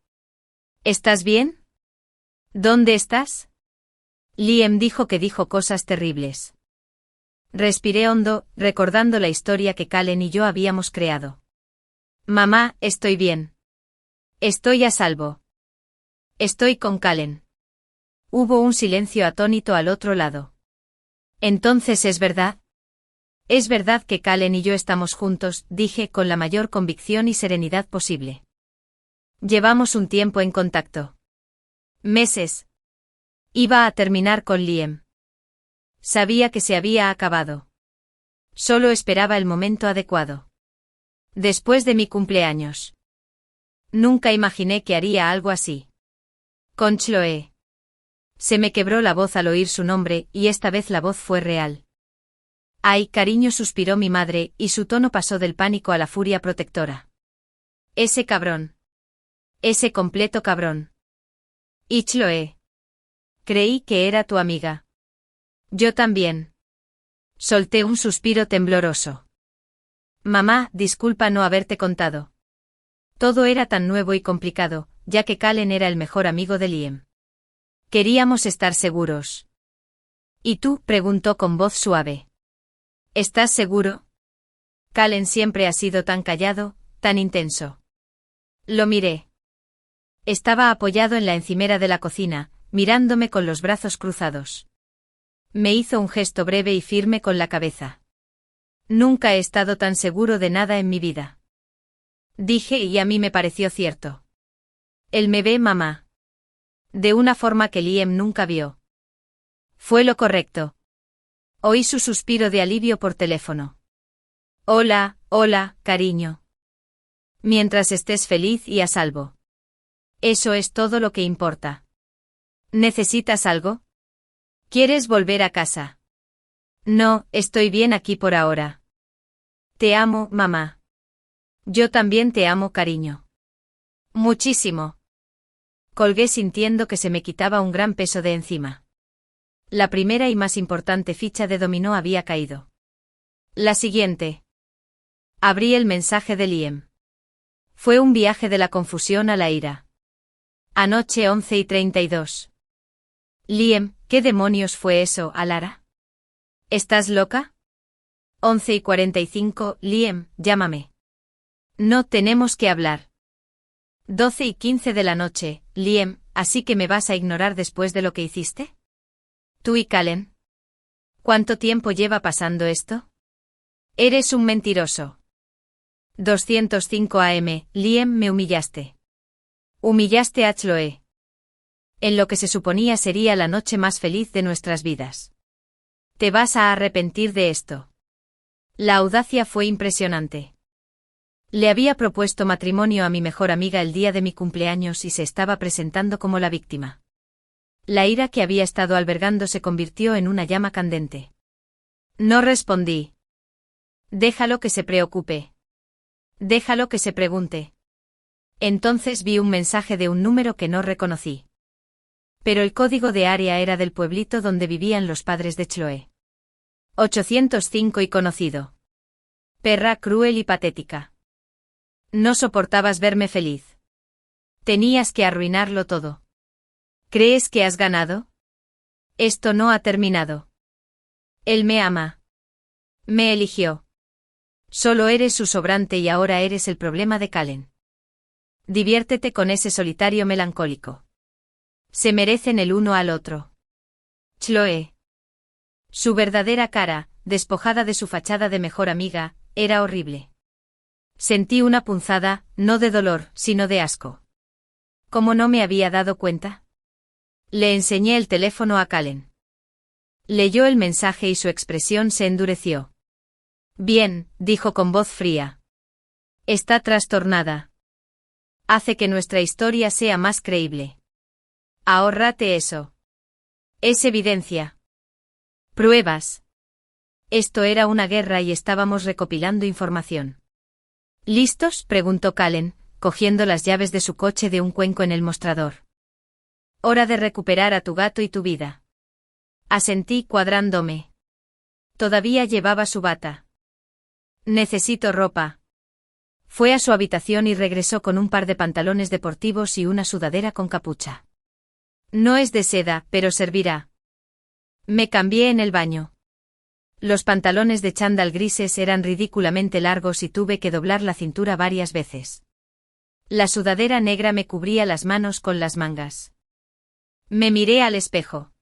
¿Estás bien? ¿Dónde estás? Liam dijo que dijo cosas terribles. Respiré hondo, recordando la historia que Kallen y yo habíamos creado. Mamá, estoy bien. Estoy a salvo. Estoy con Kallen. Hubo un silencio atónito al otro lado. Entonces, ¿es verdad? Es verdad que Kallen y yo estamos juntos, dije con la mayor convicción y serenidad posible. Llevamos un tiempo en contacto. Meses. Iba a terminar con Liam. Sabía que se había acabado. Solo esperaba el momento adecuado. Después de mi cumpleaños. Nunca imaginé que haría algo así. Con Chloe. Se me quebró la voz al oír su nombre, y esta vez la voz fue real. Ay, cariño, suspiró mi madre, y su tono pasó del pánico a la furia protectora. Ese cabrón. Ese completo cabrón. Y Chloe. Creí que era tu amiga. Yo también. Solté un suspiro tembloroso. Mamá, disculpa no haberte contado. Todo era tan nuevo y complicado, ya que Kallen era el mejor amigo de Liam. Queríamos estar seguros. ¿Y tú? Preguntó con voz suave. ¿Estás seguro? Kallen siempre ha sido tan callado, tan intenso. Lo miré. Estaba apoyado en la encimera de la cocina, mirándome con los brazos cruzados. Me hizo un gesto breve y firme con la cabeza. Nunca he estado tan seguro de nada en mi vida. Dije y a mí me pareció cierto. Él me ve, mamá. De una forma que Liam nunca vio. Fue lo correcto. Oí su suspiro de alivio por teléfono. Hola, hola, cariño. Mientras estés feliz y a salvo. Eso es todo lo que importa. ¿Necesitas algo? ¿Quieres volver a casa? No, estoy bien aquí por ahora. Te amo, mamá. Yo también te amo, cariño. Muchísimo. Colgué sintiendo que se me quitaba un gran peso de encima. La primera y más importante ficha de dominó había caído. La siguiente. Abrí el mensaje de Liam. Fue un viaje de la confusión a la ira. Anoche 11:32. Liam, ¿qué demonios fue eso, Alara? ¿Estás loca? 11:45, Liam, llámame. No tenemos que hablar. 12:15 de la noche, Liam, ¿así que me vas a ignorar después de lo que hiciste? ¿Tú y Kallen? ¿Cuánto tiempo lleva pasando esto? Eres un mentiroso. 205 AM, Liam, me humillaste. Humillaste a Chloe. En lo que se suponía sería la noche más feliz de nuestras vidas. Te vas a arrepentir de esto. La audacia fue impresionante. Le había propuesto matrimonio a mi mejor amiga el día de mi cumpleaños y se estaba presentando como la víctima. La ira que había estado albergando se convirtió en una llama candente. No respondí. Déjalo que se preocupe. Déjalo que se pregunte. Entonces vi un mensaje de un número que no reconocí. Pero el código de área era del pueblito donde vivían los padres de Chloe. 805 y conocido. Perra cruel y patética. No soportabas verme feliz. Tenías que arruinarlo todo. ¿Crees que has ganado? Esto no ha terminado. Él me ama. Me eligió. Solo eres su sobrante y ahora eres el problema de Kallen. Diviértete con ese solitario melancólico. Se merecen el uno al otro. Chloe. Su verdadera cara, despojada de su fachada de mejor amiga, era horrible. Sentí una punzada, no de dolor, sino de asco. ¿Cómo no me había dado cuenta? Le enseñé el teléfono a Kallen. Leyó el mensaje y su expresión se endureció. Bien, dijo con voz fría. Está trastornada. Hace que nuestra historia sea más creíble. Ahórrate eso. Es evidencia. Pruebas. Esto era una guerra y estábamos recopilando información. ¿Listos? Preguntó Kallen, cogiendo las llaves de su coche de un cuenco en el mostrador. Hora de recuperar a tu gato y tu vida. Asentí cuadrándome. Todavía llevaba su bata. Necesito ropa. Fue a su habitación y regresó con un par de pantalones deportivos y una sudadera con capucha. No es de seda, pero servirá. Me cambié en el baño. Los pantalones de chándal grises eran ridículamente largos y tuve que doblar la cintura varias veces. La sudadera negra me cubría las manos con las mangas. Me miré al espejo.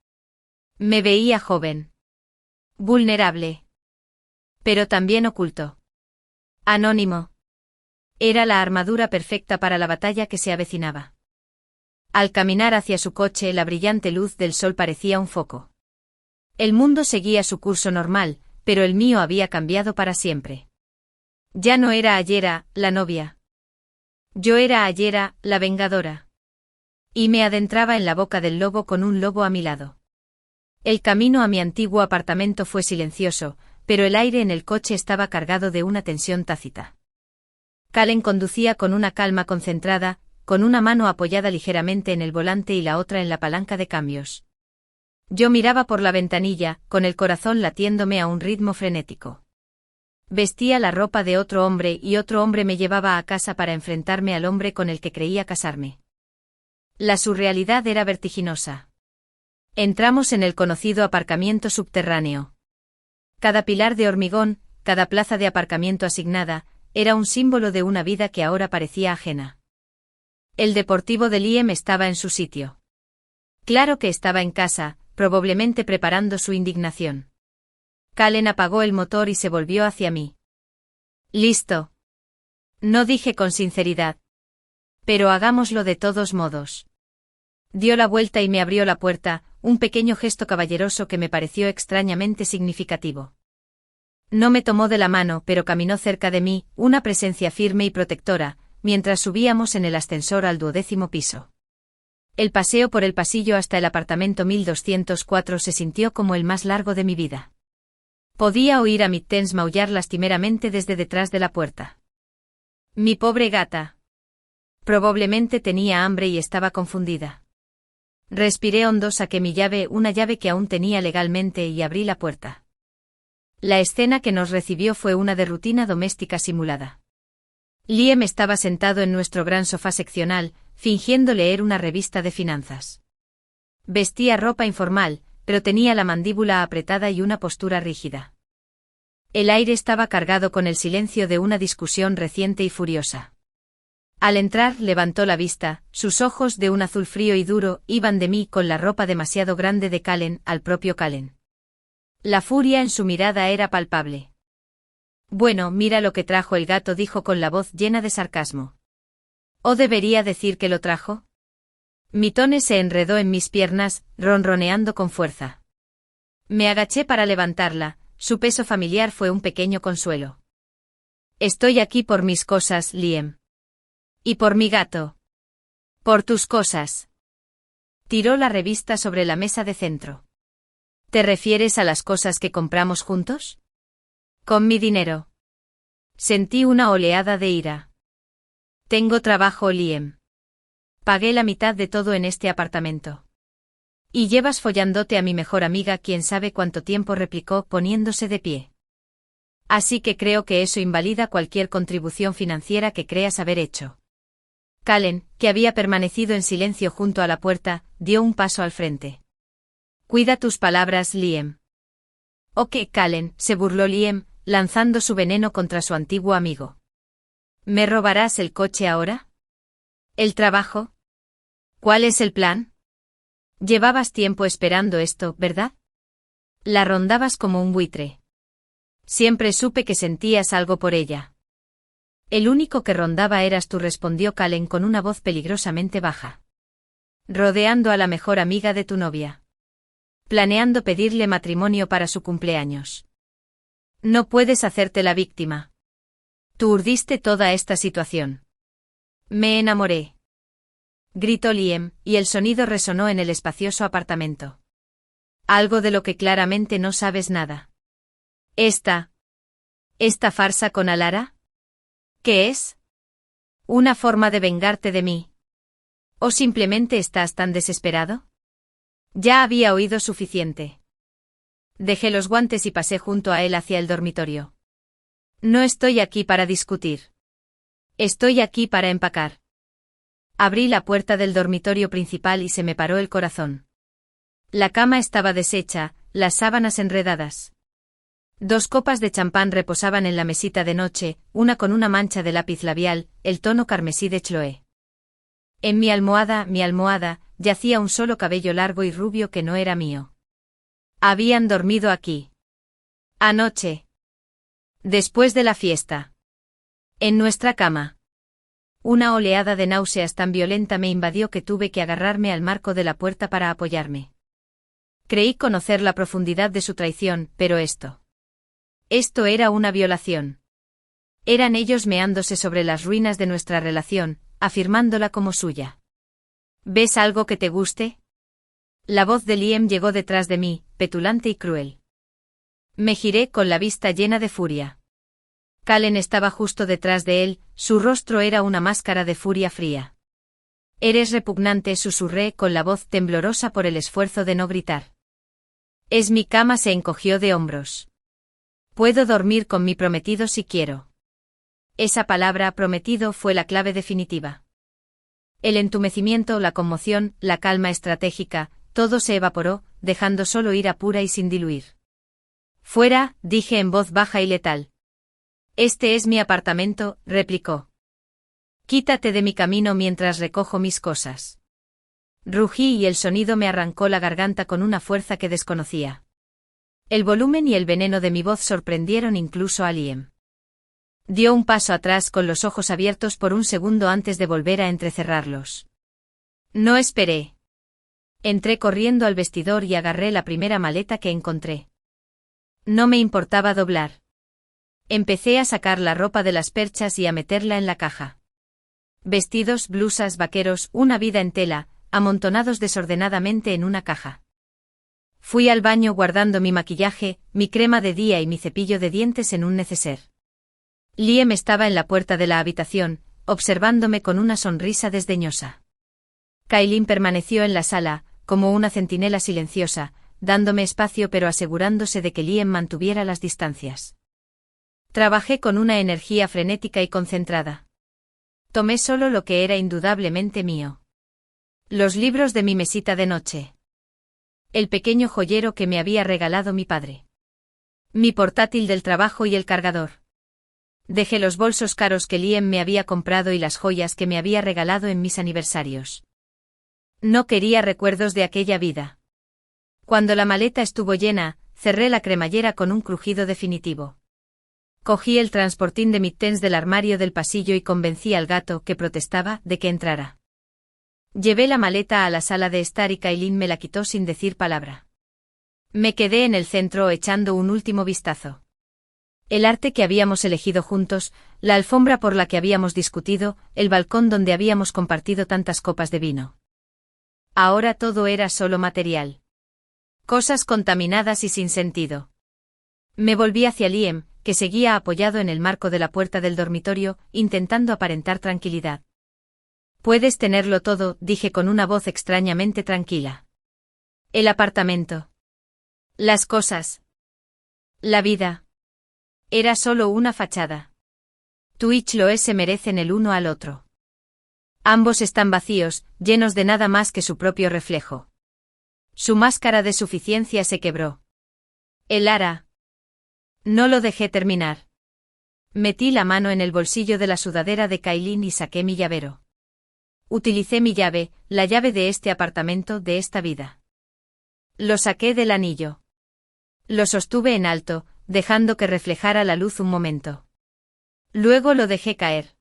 Me veía joven. Vulnerable. Pero también oculto. Anónimo. Era la armadura perfecta para la batalla que se avecinaba. Al caminar hacia su coche, la brillante luz del sol parecía un foco. El mundo seguía su curso normal, pero el mío había cambiado para siempre. Ya no era Ayera, la novia. Yo era Ayera, la vengadora. Y me adentraba en la boca del lobo con un lobo a mi lado. El camino a mi antiguo apartamento fue silencioso, pero el aire en el coche estaba cargado de una tensión tácita. Kallen conducía con una calma concentrada, con una mano apoyada ligeramente en el volante y la otra en la palanca de cambios. Yo miraba por la ventanilla, con el corazón latiéndome a un ritmo frenético. Vestía la ropa de otro hombre y otro hombre me llevaba a casa para enfrentarme al hombre con el que creía casarme. La surrealidad era vertiginosa. Entramos en el conocido aparcamiento subterráneo. Cada pilar de hormigón, cada plaza de aparcamiento asignada, era un símbolo de una vida que ahora parecía ajena. El deportivo de Liam estaba en su sitio. Claro que estaba en casa, probablemente preparando su indignación. Cullen apagó el motor y se volvió hacia mí. «Listo». No dije con sinceridad. «Pero hagámoslo de todos modos». Dio la vuelta y me abrió la puerta, un pequeño gesto caballeroso que me pareció extrañamente significativo. No me tomó de la mano, pero caminó cerca de mí, una presencia firme y protectora, mientras subíamos en el ascensor al 12º piso. El paseo por el pasillo hasta el apartamento 1204 se sintió como el más largo de mi vida. Podía oír a Mittens maullar lastimeramente desde detrás de la puerta. Mi pobre gata. Probablemente tenía hambre y estaba confundida. Respiré hondo, saqué mi llave, una llave que aún tenía legalmente, y abrí la puerta. La escena que nos recibió fue una de rutina doméstica simulada. Liam estaba sentado en nuestro gran sofá seccional, fingiendo leer una revista de finanzas. Vestía ropa informal, pero tenía la mandíbula apretada y una postura rígida. El aire estaba cargado con el silencio de una discusión reciente y furiosa. Al entrar, levantó la vista, sus ojos de un azul frío y duro iban de mí con la ropa demasiado grande de Cullen al propio Cullen. La furia en su mirada era palpable. «Bueno, mira lo que trajo el gato», dijo con la voz llena de sarcasmo. ¿O debería decir que lo trajo? Mitone se enredó en mis piernas, ronroneando con fuerza. Me agaché para levantarla, su peso familiar fue un pequeño consuelo. «Estoy aquí por mis cosas, Liam. Y por mi gato. Por tus cosas». Tiró la revista sobre la mesa de centro. «¿Te refieres a las cosas que compramos juntos? Con mi dinero». Sentí una oleada de ira. «Tengo trabajo, Liam. Pagué la mitad de todo en este apartamento. Y llevas follándote a mi mejor amiga quién sabe cuánto tiempo», replicó poniéndose de pie. «Así que creo que eso invalida cualquier contribución financiera que creas haber hecho». Cullen, que había permanecido en silencio junto a la puerta, dio un paso al frente. «Cuida tus palabras, Liam». «Ok, Cullen», se burló Liam, lanzando su veneno contra su antiguo amigo. «¿Me robarás el coche ahora? ¿El trabajo? ¿Cuál es el plan? Llevabas tiempo esperando esto, ¿verdad? La rondabas como un buitre. Siempre supe que sentías algo por ella». «El único que rondaba eras tú», respondió Cullen con una voz peligrosamente baja. «Rodeando a la mejor amiga de tu novia. Planeando pedirle matrimonio para su cumpleaños. No puedes hacerte la víctima. Tú urdiste toda esta situación». «Me enamoré», gritó Liam, y el sonido resonó en el espacioso apartamento. «Algo de lo que claramente no sabes nada. ¿Esta farsa con Alara? ¿Qué es? ¿Una forma de vengarte de mí? ¿O simplemente estás tan desesperado?» Ya había oído suficiente. Dejé los guantes y pasé junto a él hacia el dormitorio. «No estoy aquí para discutir. Estoy aquí para empacar». Abrí la puerta del dormitorio principal y se me paró el corazón. La cama estaba deshecha, las sábanas enredadas. 2 copas de champán reposaban en la mesita de noche, una con una mancha de lápiz labial, el tono carmesí de Chloé. En mi almohada, yacía un solo cabello largo y rubio que no era mío. Habían dormido aquí. Anoche. Después de la fiesta. En nuestra cama. Una oleada de náuseas tan violenta me invadió que tuve que agarrarme al marco de la puerta para apoyarme. Creí conocer la profundidad de su traición, pero esto era una violación. Eran ellos meándose sobre las ruinas de nuestra relación, afirmándola como suya. ¿Ves algo que te guste? La voz de Liam llegó detrás de mí, petulante y cruel. Me giré con la vista llena de furia. Cullen estaba justo detrás de él, su rostro era una máscara de furia fría. «Eres repugnante», susurré con la voz temblorosa por el esfuerzo de no gritar. «Es mi cama», se encogió de hombros. Puedo dormir con mi prometido si quiero. Esa palabra, prometido, fue la clave definitiva. El entumecimiento, la conmoción, la calma estratégica, todo se evaporó, dejando solo ira pura y sin diluir. Fuera, dije en voz baja y letal. Este es mi apartamento, replicó. Quítate de mi camino mientras recojo mis cosas. Rugí y el sonido me arrancó la garganta con una fuerza que desconocía. El volumen y el veneno de mi voz sorprendieron incluso a Liam. Dio un paso atrás con los ojos abiertos por un segundo antes de volver a entrecerrarlos. No esperé. Entré corriendo al vestidor y agarré la primera maleta que encontré. No me importaba doblar. Empecé a sacar la ropa de las perchas y a meterla en la caja. Vestidos, blusas, vaqueros, una vida en tela, amontonados desordenadamente en una caja. Fui al baño guardando mi maquillaje, mi crema de día y mi cepillo de dientes en un neceser. Liam estaba en la puerta de la habitación, observándome con una sonrisa desdeñosa. Kailin permaneció en la sala, como una centinela silenciosa, dándome espacio pero asegurándose de que Liam mantuviera las distancias. Trabajé con una energía frenética y concentrada. Tomé solo lo que era indudablemente mío. Los libros de mi mesita de noche. El pequeño joyero que me había regalado mi padre. Mi portátil del trabajo y el cargador. Dejé los bolsos caros que Liam me había comprado y las joyas que me había regalado en mis aniversarios. No quería recuerdos de aquella vida. Cuando la maleta estuvo llena, cerré la cremallera con un crujido definitivo. Cogí el transportín de mittens del armario del pasillo y convencí al gato, que protestaba, de que entrara. Llevé la maleta a la sala de estar y Kailin me la quitó sin decir palabra. Me quedé en el centro echando un último vistazo. El arte que habíamos elegido juntos, la alfombra por la que habíamos discutido, el balcón donde habíamos compartido tantas copas de vino. Ahora todo era solo material. Cosas contaminadas y sin sentido. Me volví hacia Liam, que seguía apoyado en el marco de la puerta del dormitorio, intentando aparentar tranquilidad. Puedes tenerlo todo, dije con una voz extrañamente tranquila. El apartamento. Las cosas. La vida. Era solo una fachada. Tú y Chloe se merecen el uno al otro. Ambos están vacíos, llenos de nada más que su propio reflejo. Su máscara de suficiencia se quebró. El ara. No lo dejé terminar. Metí la mano en el bolsillo de la sudadera de Kailin y saqué mi llavero. Utilicé mi llave, la llave de este apartamento, de esta vida. Lo saqué del anillo. Lo sostuve en alto, dejando que reflejara la luz un momento. Luego lo dejé caer.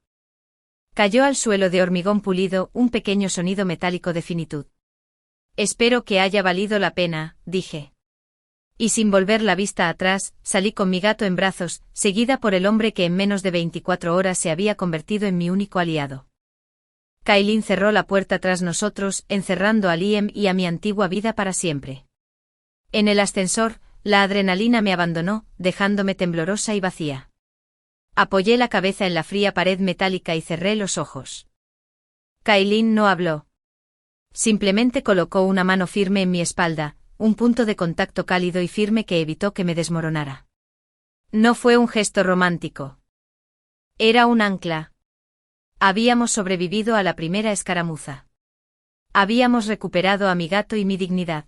Cayó al suelo de hormigón pulido, un pequeño sonido metálico de finitud. Espero que haya valido la pena, dije. Y sin volver la vista atrás, salí con mi gato en brazos, seguida por el hombre que en menos de 24 horas se había convertido en mi único aliado. Kailin cerró la puerta tras nosotros, encerrando a Liam y a mi antigua vida para siempre. En el ascensor, la adrenalina me abandonó, dejándome temblorosa y vacía. Apoyé la cabeza en la fría pared metálica y cerré los ojos. Kailin no habló. Simplemente colocó una mano firme en mi espalda, un punto de contacto cálido y firme que evitó que me desmoronara. No fue un gesto romántico. Era un ancla. Habíamos sobrevivido a la primera escaramuza. Habíamos recuperado a mi gato y mi dignidad.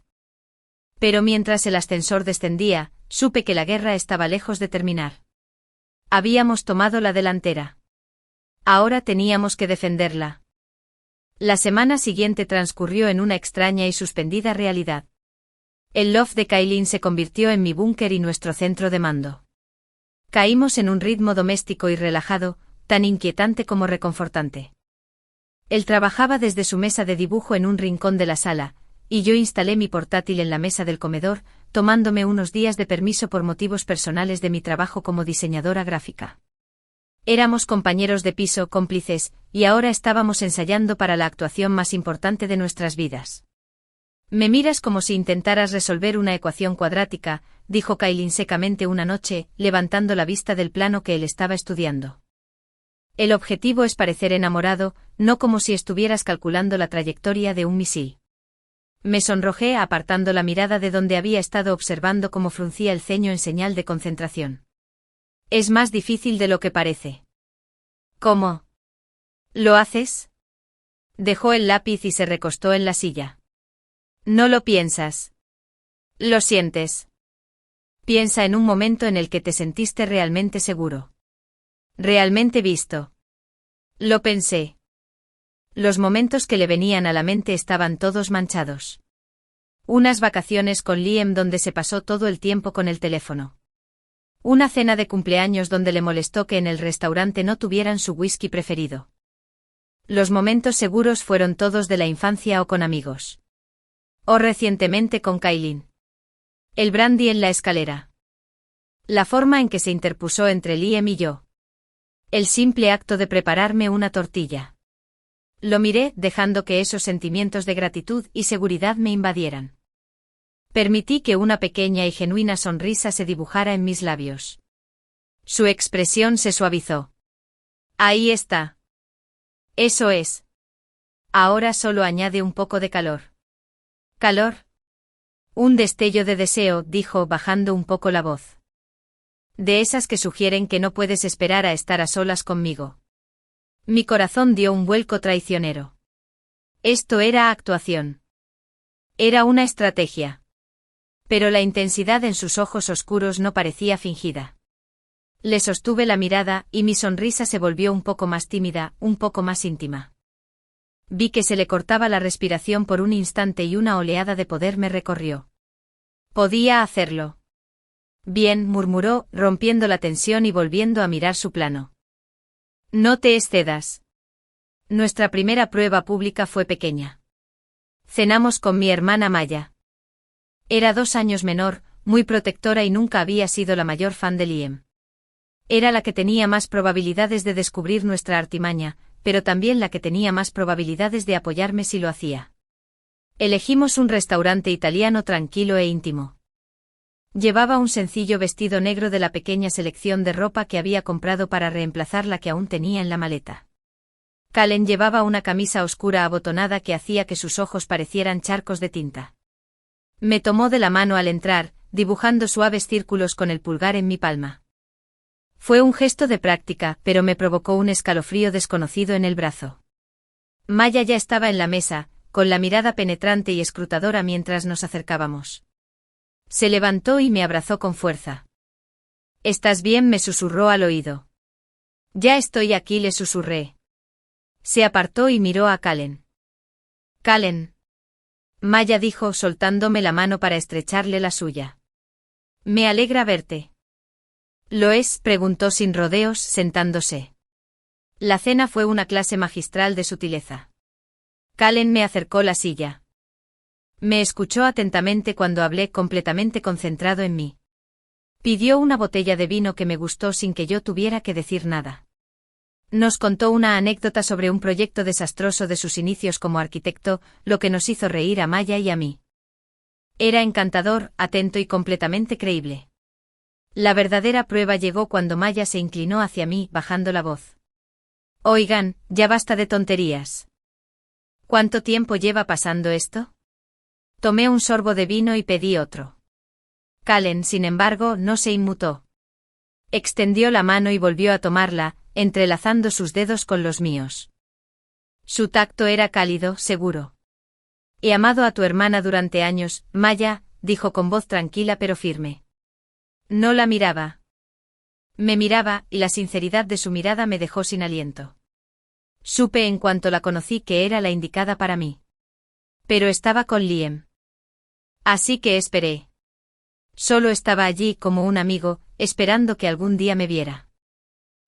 Pero mientras el ascensor descendía, supe que la guerra estaba lejos de terminar. Habíamos tomado la delantera. Ahora teníamos que defenderla. La semana siguiente transcurrió en una extraña y suspendida realidad. El loft de Kailin se convirtió en mi búnker y nuestro centro de mando. Caímos en un ritmo doméstico y relajado, tan inquietante como reconfortante. Él trabajaba desde su mesa de dibujo en un rincón de la sala, y yo instalé mi portátil en la mesa del comedor, tomándome unos días de permiso por motivos personales de mi trabajo como diseñadora gráfica. Éramos compañeros de piso, cómplices, y ahora estábamos ensayando para la actuación más importante de nuestras vidas. Me miras como si intentaras resolver una ecuación cuadrática, dijo Kailin secamente una noche, levantando la vista del plano que él estaba estudiando. El objetivo es parecer enamorado, no como si estuvieras calculando la trayectoria de un misil. Me sonrojé apartando la mirada de donde había estado observando cómo fruncía el ceño en señal de concentración. Es más difícil de lo que parece. ¿Cómo? ¿Lo haces? Dejó el lápiz y se recostó en la silla. No lo piensas. Lo sientes. Piensa en un momento en el que te sentiste realmente seguro. Realmente visto. Lo pensé. Los momentos que le venían a la mente estaban todos manchados. Unas vacaciones con Liam donde se pasó todo el tiempo con el teléfono. Una cena de cumpleaños donde le molestó que en el restaurante no tuvieran su whisky preferido. Los momentos seguros fueron todos de la infancia o con amigos. O recientemente con Kailin. El brandy en la escalera. La forma en que se interpuso entre Liam y yo. El simple acto de prepararme una tortilla. Lo miré, dejando que esos sentimientos de gratitud y seguridad me invadieran. Permití que una pequeña y genuina sonrisa se dibujara en mis labios. Su expresión se suavizó. Ahí está. Eso es. Ahora solo añade un poco de calor. ¿Calor? Un destello de deseo, dijo bajando un poco la voz. De esas que sugieren que no puedes esperar a estar a solas conmigo. Mi corazón dio un vuelco traicionero. Esto era actuación. Era una estrategia. Pero la intensidad en sus ojos oscuros no parecía fingida. Le sostuve la mirada y mi sonrisa se volvió un poco más tímida, un poco más íntima. Vi que se le cortaba la respiración por un instante y una oleada de poder me recorrió. Podía hacerlo. Bien, murmuró, rompiendo la tensión y volviendo a mirar su plano. No te excedas. Nuestra primera prueba pública fue pequeña. Cenamos con mi hermana Maya. Era 2 años menor, muy protectora y nunca había sido la mayor fan de Liam. Era la que tenía más probabilidades de descubrir nuestra artimaña, pero también la que tenía más probabilidades de apoyarme si lo hacía. Elegimos un restaurante italiano tranquilo e íntimo. Llevaba un sencillo vestido negro de la pequeña selección de ropa que había comprado para reemplazar la que aún tenía en la maleta. Kallen llevaba una camisa oscura abotonada que hacía que sus ojos parecieran charcos de tinta. Me tomó de la mano al entrar, dibujando suaves círculos con el pulgar en mi palma. Fue un gesto de práctica, pero me provocó un escalofrío desconocido en el brazo. Maya ya estaba en la mesa, con la mirada penetrante y escrutadora mientras nos acercábamos. Se levantó y me abrazó con fuerza. ¿Estás bien?, me susurró al oído. Ya estoy aquí, le susurré. Se apartó y miró a Kallen. Kallen. Maya dijo, soltándome la mano para estrecharle la suya. Me alegra verte. ¿Lo es?, preguntó sin rodeos, sentándose. La cena fue una clase magistral de sutileza. Kallen me acercó la silla. Me escuchó atentamente cuando hablé, completamente concentrado en mí. Pidió una botella de vino que me gustó sin que yo tuviera que decir nada. Nos contó una anécdota sobre un proyecto desastroso de sus inicios como arquitecto, lo que nos hizo reír a Maya y a mí. Era encantador, atento y completamente creíble. La verdadera prueba llegó cuando Maya se inclinó hacia mí, bajando la voz. Oigan, ya basta de tonterías. ¿Cuánto tiempo lleva pasando esto? Tomé un sorbo de vino y pedí otro. Kallen, sin embargo, no se inmutó. Extendió la mano y volvió a tomarla, entrelazando sus dedos con los míos. Su tacto era cálido, seguro. He amado a tu hermana durante años, Maya, dijo con voz tranquila pero firme. No la miraba. Me miraba, y la sinceridad de su mirada me dejó sin aliento. Supe en cuanto la conocí que era la indicada para mí. Pero estaba con Liam. Así que esperé. Solo estaba allí como un amigo, esperando que algún día me viera.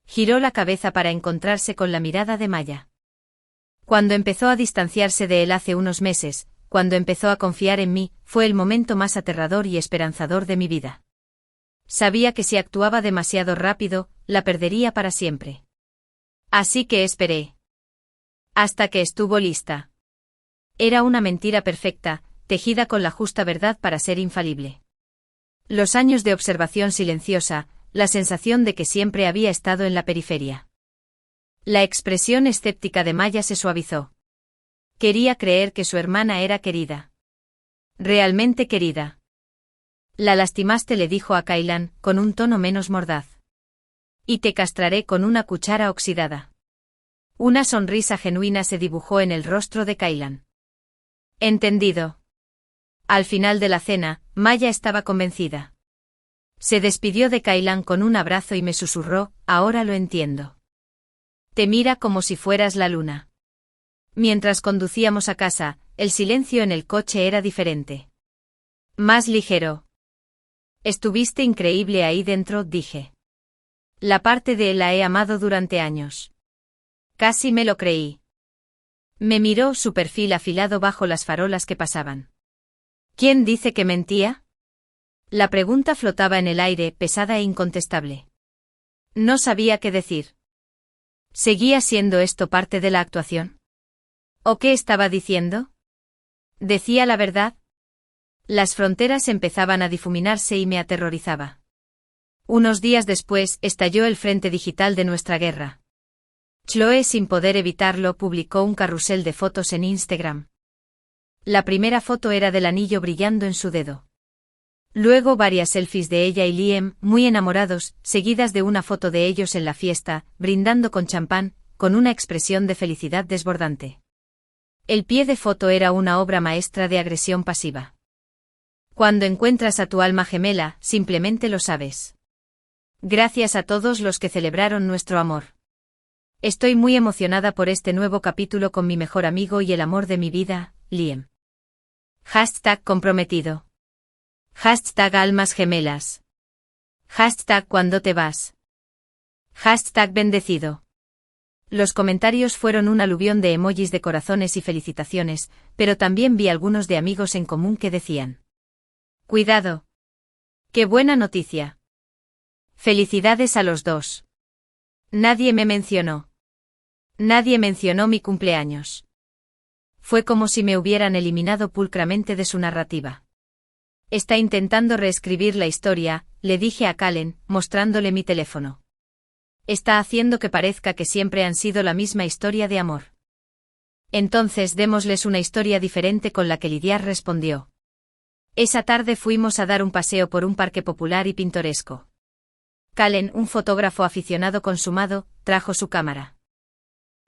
Giró la cabeza para encontrarse con la mirada de Maya. Cuando empezó a distanciarse de él hace unos meses, cuando empezó a confiar en mí, fue el momento más aterrador y esperanzador de mi vida. Sabía que si actuaba demasiado rápido, la perdería para siempre. Así que esperé. Hasta que estuvo lista. Era una mentira perfecta, tejida con la justa verdad para ser infalible. Los años de observación silenciosa, la sensación de que siempre había estado en la periferia. La expresión escéptica de Maya se suavizó. Quería creer que su hermana era querida. Realmente querida. La lastimaste, le dijo a Kailan, con un tono menos mordaz. Y te castraré con una cuchara oxidada. Una sonrisa genuina se dibujó en el rostro de Kaylan. Entendido. Al final de la cena, Maya estaba convencida. Se despidió de Kaylan con un abrazo y me susurró, ahora lo entiendo. Te mira como si fueras la luna. Mientras conducíamos a casa, el silencio en el coche era diferente. Más ligero. Estuviste increíble ahí dentro, dije. La parte de él la he amado durante años. Casi me lo creí. Me miró su perfil afilado bajo las farolas que pasaban. ¿Quién dice que mentía? La pregunta flotaba en el aire, pesada e incontestable. No sabía qué decir. ¿Seguía siendo esto parte de la actuación? ¿O qué estaba diciendo? ¿Decía la verdad? Las fronteras empezaban a difuminarse y me aterrorizaba. Unos días después, estalló el frente digital de nuestra guerra. Chloe, sin poder evitarlo, publicó un carrusel de fotos en Instagram. La primera foto era del anillo brillando en su dedo. Luego varias selfies de ella y Liam, muy enamorados, seguidas de una foto de ellos en la fiesta, brindando con champán, con una expresión de felicidad desbordante. El pie de foto era una obra maestra de agresión pasiva. Cuando encuentras a tu alma gemela, simplemente lo sabes. Gracias a todos los que celebraron nuestro amor. Estoy muy emocionada por este nuevo capítulo con mi mejor amigo y el amor de mi vida, Liam. #comprometido. #almas gemelas. #cuándo te vas. #bendecido. Los comentarios fueron un aluvión de emojis de corazones y felicitaciones, pero también vi algunos de amigos en común que decían: cuidado. ¡Qué buena noticia! Felicidades a los dos. Nadie me mencionó. Nadie mencionó mi cumpleaños. Fue como si me hubieran eliminado pulcramente de su narrativa. Está intentando reescribir la historia, le dije a Kallen, mostrándole mi teléfono. Está haciendo que parezca que siempre han sido la misma historia de amor. Entonces démosles una historia diferente con la que lidiar, respondió. Esa tarde fuimos a dar un paseo por un parque popular y pintoresco. Kallen, un fotógrafo aficionado consumado, trajo su cámara.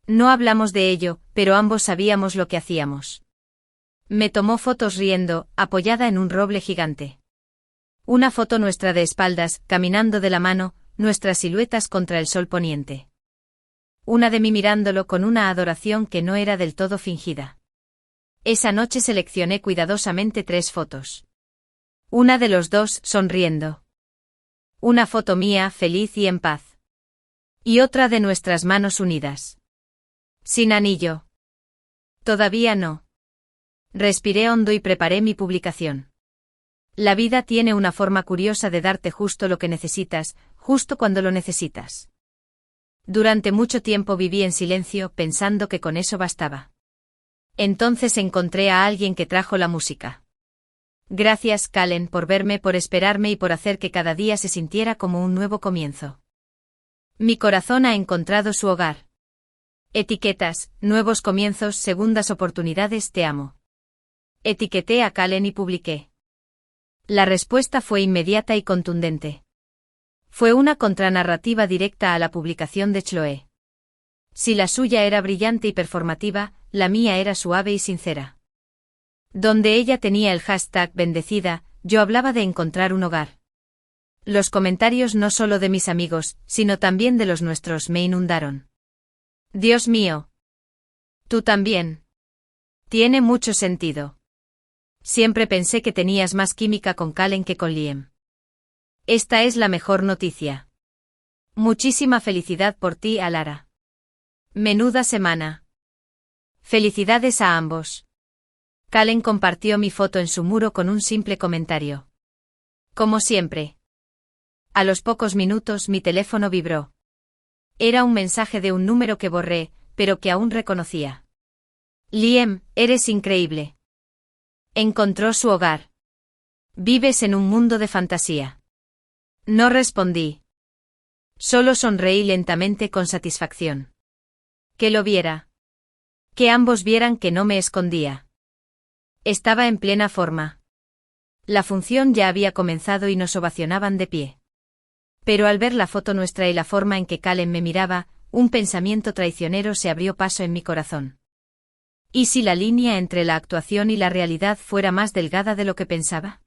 No hablamos de ello, pero ambos sabíamos lo que hacíamos. Me tomó fotos riendo, apoyada en un roble gigante. Una foto nuestra de espaldas, caminando de la mano, nuestras siluetas contra el sol poniente. Una de mí mirándolo con una adoración que no era del todo fingida. Esa noche seleccioné cuidadosamente 3 fotos. Una de los dos, sonriendo. Una foto mía, feliz y en paz. Y otra de nuestras manos unidas. Sin anillo. Todavía no. Respiré hondo y preparé mi publicación. La vida tiene una forma curiosa de darte justo lo que necesitas, justo cuando lo necesitas. Durante mucho tiempo viví en silencio, pensando que con eso bastaba. Entonces encontré a alguien que trajo la música. Gracias, Kallen, por verme, por esperarme y por hacer que cada día se sintiera como un nuevo comienzo. Mi corazón ha encontrado su hogar. Etiquetas, nuevos comienzos, segundas oportunidades, te amo. Etiqueté a Kallen y publiqué. La respuesta fue inmediata y contundente. Fue una contranarrativa directa a la publicación de Chloe. Si la suya era brillante y performativa, la mía era suave y sincera. Donde ella tenía el #bendecida, yo hablaba de encontrar un hogar. Los comentarios no solo de mis amigos, sino también de los nuestros me inundaron. Dios mío. Tú también. Tiene mucho sentido. Siempre pensé que tenías más química con Kallen que con Liam. Esta es la mejor noticia. Muchísima felicidad por ti, Alara. Menuda semana. Felicidades a ambos. Kallen compartió mi foto en su muro con un simple comentario. Como siempre. A los pocos minutos mi teléfono vibró. Era un mensaje de un número que borré, pero que aún reconocía. Liam, eres increíble. Encontró su hogar. Vives en un mundo de fantasía. No respondí. Solo sonreí lentamente con satisfacción. Que lo viera. Que ambos vieran que no me escondía. Estaba en plena forma. La función ya había comenzado y nos ovacionaban de pie. Pero al ver la foto nuestra y la forma en que Callen me miraba, un pensamiento traicionero se abrió paso en mi corazón. ¿Y si la línea entre la actuación y la realidad fuera más delgada de lo que pensaba?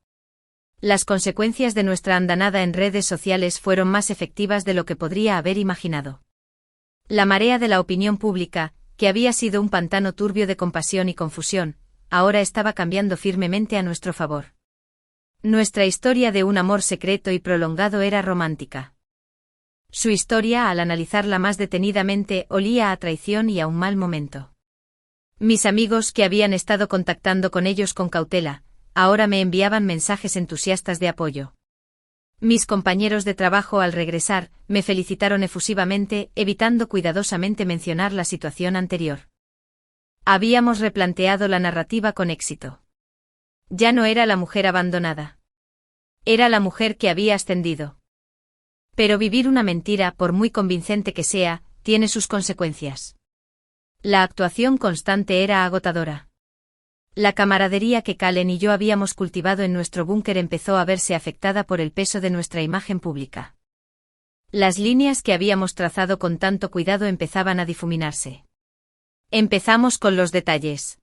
Las consecuencias de nuestra andanada en redes sociales fueron más efectivas de lo que podría haber imaginado. La marea de la opinión pública, que había sido un pantano turbio de compasión y confusión, ahora estaba cambiando firmemente a nuestro favor. Nuestra historia de un amor secreto y prolongado era romántica. Su historia, al analizarla más detenidamente, olía a traición y a un mal momento. Mis amigos, que habían estado contactando con ellos con cautela, ahora me enviaban mensajes entusiastas de apoyo. Mis compañeros de trabajo, al regresar, me felicitaron efusivamente, evitando cuidadosamente mencionar la situación anterior. Habíamos replanteado la narrativa con éxito. Ya no era la mujer abandonada. Era la mujer que había ascendido. Pero vivir una mentira, por muy convincente que sea, tiene sus consecuencias. La actuación constante era agotadora. La camaradería que Callen y yo habíamos cultivado en nuestro búnker empezó a verse afectada por el peso de nuestra imagen pública. Las líneas que habíamos trazado con tanto cuidado empezaban a difuminarse. Empezamos con los detalles.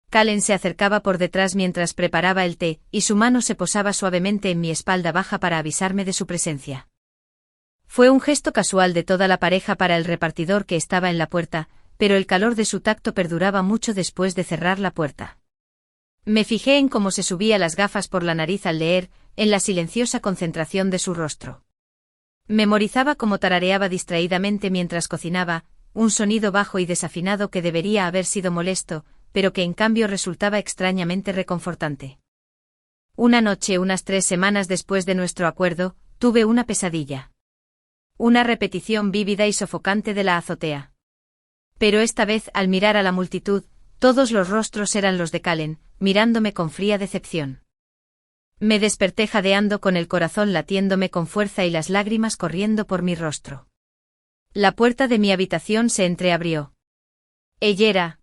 Callen se acercaba por detrás mientras preparaba el té, y su mano se posaba suavemente en mi espalda baja para avisarme de su presencia. Fue un gesto casual de toda la pareja para el repartidor que estaba en la puerta, pero el calor de su tacto perduraba mucho después de cerrar la puerta. Me fijé en cómo se subía las gafas por la nariz al leer, en la silenciosa concentración de su rostro. Memorizaba cómo tarareaba distraídamente mientras cocinaba, un sonido bajo y desafinado que debería haber sido molesto, pero que en cambio resultaba extrañamente reconfortante. Una noche, unas 3 semanas después de nuestro acuerdo, tuve una pesadilla. Una repetición vívida y sofocante de la azotea. Pero esta vez, al mirar a la multitud, todos los rostros eran los de Callen, mirándome con fría decepción. Me desperté jadeando, con el corazón latiéndome con fuerza y las lágrimas corriendo por mi rostro. La puerta de mi habitación se entreabrió. Ella era.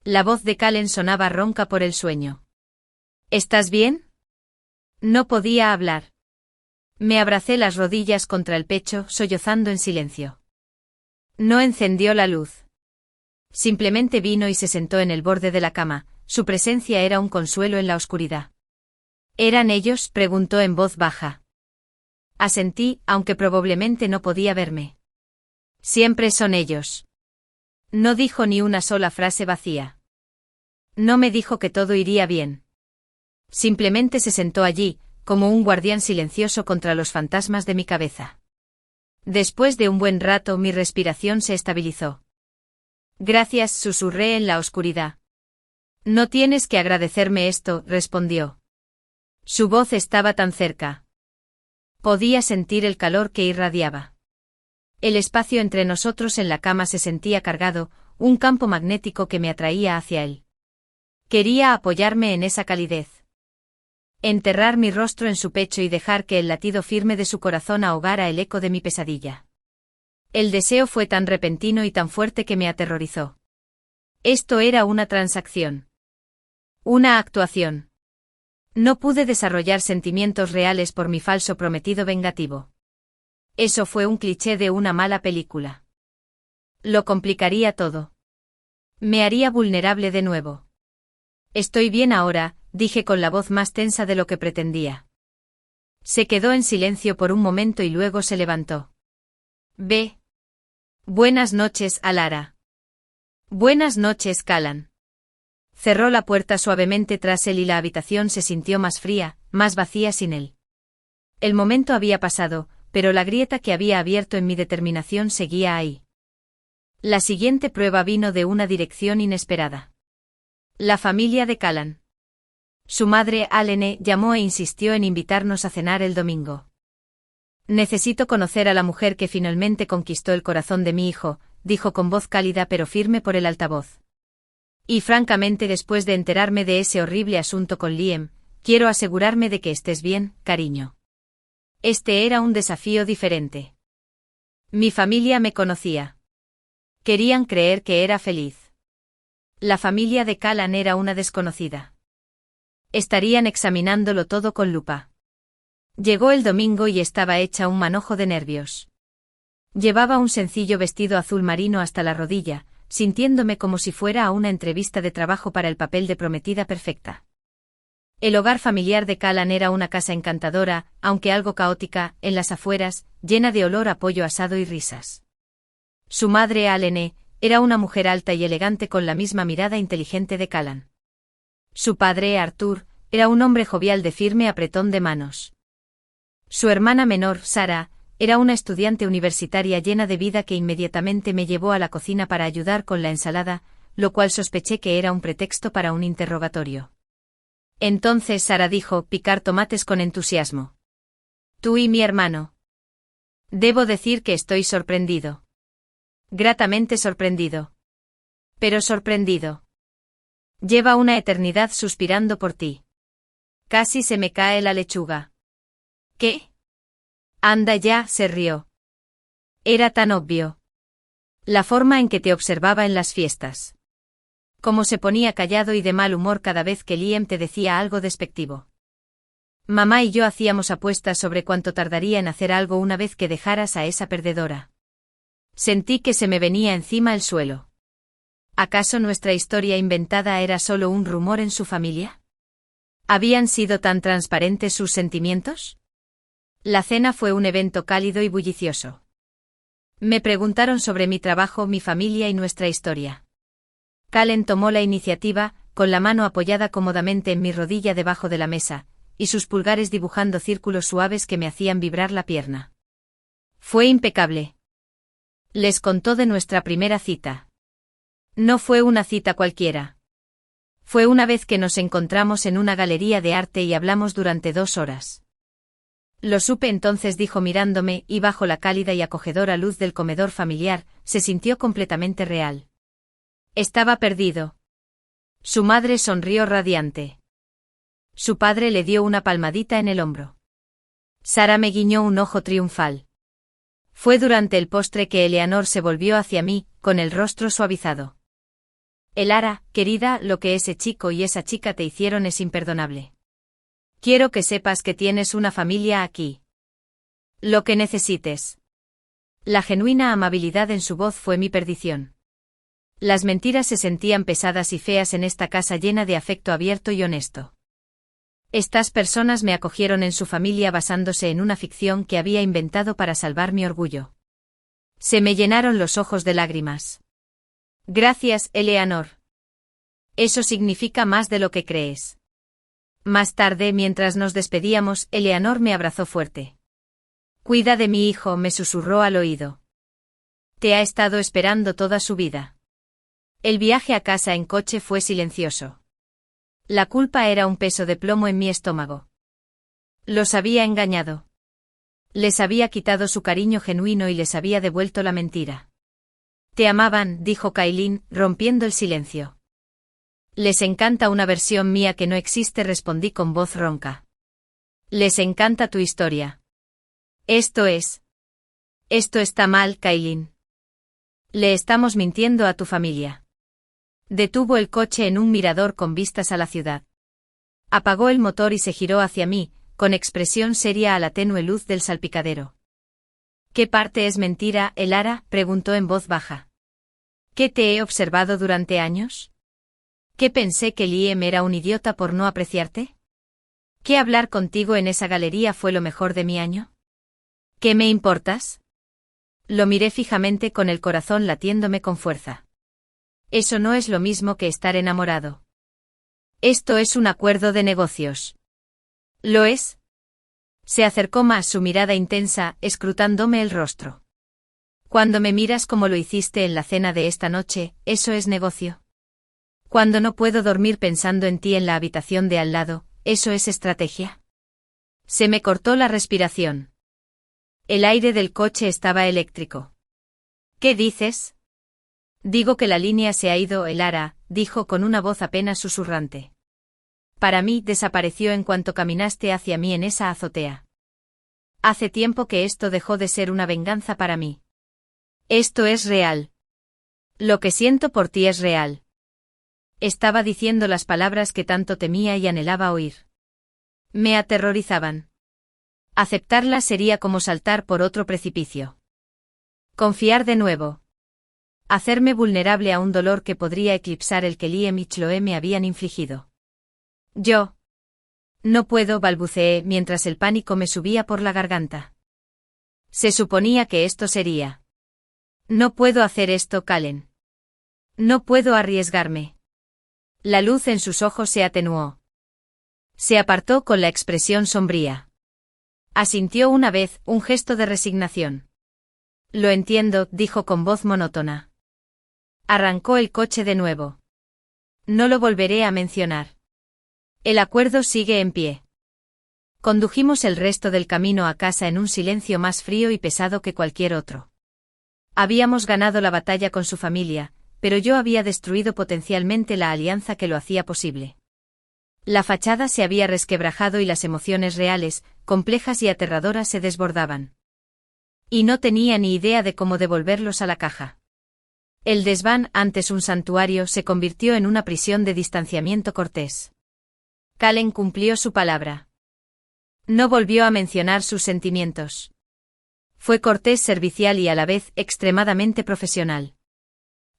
La voz de Callen sonaba ronca por el sueño. ¿Estás bien? No podía hablar. Me abracé las rodillas contra el pecho, sollozando en silencio. No encendió la luz. Simplemente vino y se sentó en el borde de la cama, su presencia era un consuelo en la oscuridad. ¿Eran ellos?, preguntó en voz baja. Asentí, aunque probablemente no podía verme. Siempre son ellos. No dijo ni una sola frase vacía. No me dijo que todo iría bien. Simplemente se sentó allí, como un guardián silencioso contra los fantasmas de mi cabeza. Después de un buen rato mi respiración se estabilizó. Gracias, susurré en la oscuridad. No tienes que agradecerme esto, respondió. Su voz estaba tan cerca. Podía sentir el calor que irradiaba. El espacio entre nosotros en la cama se sentía cargado, un campo magnético que me atraía hacia él. Quería apoyarme en esa calidez. Enterrar mi rostro en su pecho y dejar que el latido firme de su corazón ahogara el eco de mi pesadilla. El deseo fue tan repentino y tan fuerte que me aterrorizó. Esto era una transacción. Una actuación. No pude desarrollar sentimientos reales por mi falso prometido vengativo. Eso fue un cliché de una mala película. Lo complicaría todo. Me haría vulnerable de nuevo. Estoy bien ahora, dije con la voz más tensa de lo que pretendía. Se quedó en silencio por un momento y luego se levantó. Ve. Buenas noches, Alara. Buenas noches, Callan. Cerró la puerta suavemente tras él y la habitación se sintió más fría, más vacía sin él. El momento había pasado, pero la grieta que había abierto en mi determinación seguía ahí. La siguiente prueba vino de una dirección inesperada. La familia de Callan. Su madre, Alene, llamó e insistió en invitarnos a cenar el domingo. Necesito conocer a la mujer que finalmente conquistó el corazón de mi hijo, dijo con voz cálida pero firme por el altavoz. Y francamente, después de enterarme de ese horrible asunto con Liam, quiero asegurarme de que estés bien, cariño. Este era un desafío diferente. Mi familia me conocía. Querían creer que era feliz. La familia de Callan era una desconocida. Estarían examinándolo todo con lupa. Llegó el domingo y estaba hecha un manojo de nervios. Llevaba un sencillo vestido azul marino hasta la rodilla, sintiéndome como si fuera a una entrevista de trabajo para el papel de prometida perfecta. El hogar familiar de Callan era una casa encantadora, aunque algo caótica, en las afueras, llena de olor a pollo asado y risas. Su madre, Alene, era una mujer alta y elegante con la misma mirada inteligente de Callan. Su padre, Arthur, era un hombre jovial de firme apretón de manos. Su hermana menor, Sarah, era una estudiante universitaria llena de vida que inmediatamente me llevó a la cocina para ayudar con la ensalada, lo cual sospeché que era un pretexto para un interrogatorio. Entonces Sarah dijo: picar tomates con entusiasmo. Tú y mi hermano. Debo decir que estoy sorprendido. Gratamente sorprendido. Pero sorprendido. Lleva una eternidad suspirando por ti. Casi se me cae la lechuga. ¿Qué? Anda ya, se rió. Era tan obvio. La forma en que te observaba en las fiestas. Cómo se ponía callado y de mal humor cada vez que Liam te decía algo despectivo. Mamá y yo hacíamos apuestas sobre cuánto tardaría en hacer algo una vez que dejaras a esa perdedora. Sentí que se me venía encima el suelo. ¿Acaso nuestra historia inventada era solo un rumor en su familia? ¿Habían sido tan transparentes sus sentimientos? La cena fue un evento cálido y bullicioso. Me preguntaron sobre mi trabajo, mi familia y nuestra historia. Callan tomó la iniciativa, con la mano apoyada cómodamente en mi rodilla debajo de la mesa, y sus pulgares dibujando círculos suaves que me hacían vibrar la pierna. Fue impecable. Les contó de nuestra primera cita. No fue una cita cualquiera. Fue una vez que nos encontramos en una galería de arte y hablamos durante 2 horas. Lo supe entonces, dijo mirándome, y bajo la cálida y acogedora luz del comedor familiar, se sintió completamente real. Estaba perdido. Su madre sonrió radiante. Su padre le dio una palmadita en el hombro. Sarah me guiñó un ojo triunfal. Fue durante el postre que Eleanor se volvió hacia mí, con el rostro suavizado. Elara, querida, lo que ese chico y esa chica te hicieron es imperdonable. Quiero que sepas que tienes una familia aquí. Lo que necesites. La genuina amabilidad en su voz fue mi perdición. Las mentiras se sentían pesadas y feas en esta casa llena de afecto abierto y honesto. Estas personas me acogieron en su familia basándose en una ficción que había inventado para salvar mi orgullo. Se me llenaron los ojos de lágrimas. Gracias, Eleanor. Eso significa más de lo que crees. Más tarde, mientras nos despedíamos, Eleanor me abrazó fuerte. Cuida de mi hijo, me susurró al oído. Te ha estado esperando toda su vida. El viaje a casa en coche fue silencioso. La culpa era un peso de plomo en mi estómago. Los había engañado. Les había quitado su cariño genuino y les había devuelto la mentira. Te amaban, dijo Kailin, rompiendo el silencio. Les encanta una versión mía que no existe, respondí con voz ronca. Les encanta tu historia. Esto está mal, Kailin. Le estamos mintiendo a tu familia. Detuvo el coche en un mirador con vistas a la ciudad. Apagó el motor y se giró hacia mí, con expresión seria a la tenue luz del salpicadero. ¿Qué parte es mentira, Elara?, preguntó en voz baja. ¿Qué te he observado durante años? ¿Qué pensé que Liam era un idiota por no apreciarte? ¿Qué hablar contigo en esa galería fue lo mejor de mi año? ¿Qué me importas? Lo miré fijamente con el corazón latiéndome con fuerza. Eso no es lo mismo que estar enamorado. Esto es un acuerdo de negocios. ¿Lo es? Se acercó más, su mirada intensa, escrutándome el rostro. Cuando me miras como lo hiciste en la cena de esta noche, ¿eso es negocio? Cuando no puedo dormir pensando en ti en la habitación de al lado, ¿eso es estrategia? Se me cortó la respiración. El aire del coche estaba eléctrico. ¿Qué dices? Digo que la línea se ha ido, Elara, dijo con una voz apenas susurrante. Para mí desapareció en cuanto caminaste hacia mí en esa azotea. Hace tiempo que esto dejó de ser una venganza para mí. Esto es real. Lo que siento por ti es real. Estaba diciendo las palabras que tanto temía y anhelaba oír. Me aterrorizaban. Aceptarla sería como saltar por otro precipicio. Confiar de nuevo. Hacerme vulnerable a un dolor que podría eclipsar el que Liam y Chloe me habían infligido. Yo. No puedo, balbuceé mientras el pánico me subía por la garganta. Se suponía que esto sería. No puedo hacer esto, Kallen. No puedo arriesgarme. La luz en sus ojos se atenuó. Se apartó con la expresión sombría. Asintió una vez, un gesto de resignación. Lo entiendo, dijo con voz monótona. Arrancó el coche de nuevo. No lo volveré a mencionar. El acuerdo sigue en pie. Condujimos el resto del camino a casa en un silencio más frío y pesado que cualquier otro. Habíamos ganado la batalla con su familia, pero yo había destruido potencialmente la alianza que lo hacía posible. La fachada se había resquebrajado y las emociones reales, complejas y aterradoras se desbordaban. Y no tenía ni idea de cómo devolverlos a la caja. El desván, antes un santuario, se convirtió en una prisión de distanciamiento cortés. Kallen cumplió su palabra. No volvió a mencionar sus sentimientos. Fue cortés, servicial y a la vez extremadamente profesional.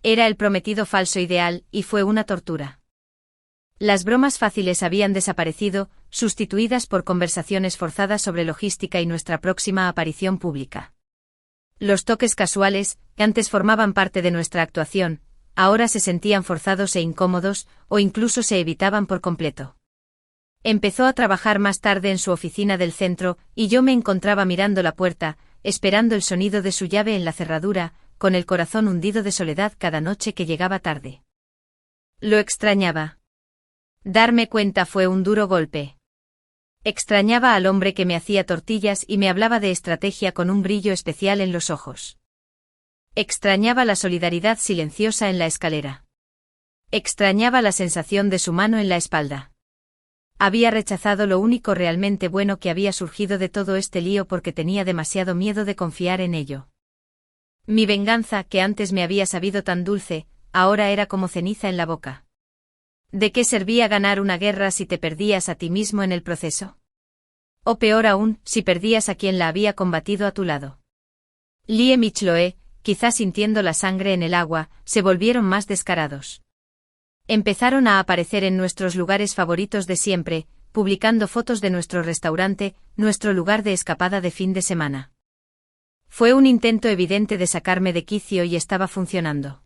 Era el prometido falso ideal, y fue una tortura. Las bromas fáciles habían desaparecido, sustituidas por conversaciones forzadas sobre logística y nuestra próxima aparición pública. Los toques casuales, que antes formaban parte de nuestra actuación, ahora se sentían forzados e incómodos, o incluso se evitaban por completo. Empezó a trabajar más tarde en su oficina del centro, y yo me encontraba mirando la puerta, esperando el sonido de su llave en la cerradura, con el corazón hundido de soledad cada noche que llegaba tarde. Lo extrañaba. Darme cuenta fue un duro golpe. Extrañaba al hombre que me hacía tortillas y me hablaba de estrategia con un brillo especial en los ojos. Extrañaba la solidaridad silenciosa en la escalera. Extrañaba la sensación de su mano en la espalda. Había rechazado lo único realmente bueno que había surgido de todo este lío porque tenía demasiado miedo de confiar en ello. Mi venganza, que antes me había sabido tan dulce, ahora era como ceniza en la boca. ¿De qué servía ganar una guerra si te perdías a ti mismo en el proceso? O peor aún, si perdías a quien la había combatido a tu lado. Liam y Chloe, quizás sintiendo la sangre en el agua, se volvieron más descarados. Empezaron a aparecer en nuestros lugares favoritos de siempre, publicando fotos de nuestro restaurante, nuestro lugar de escapada de fin de semana. Fue un intento evidente de sacarme de quicio y estaba funcionando.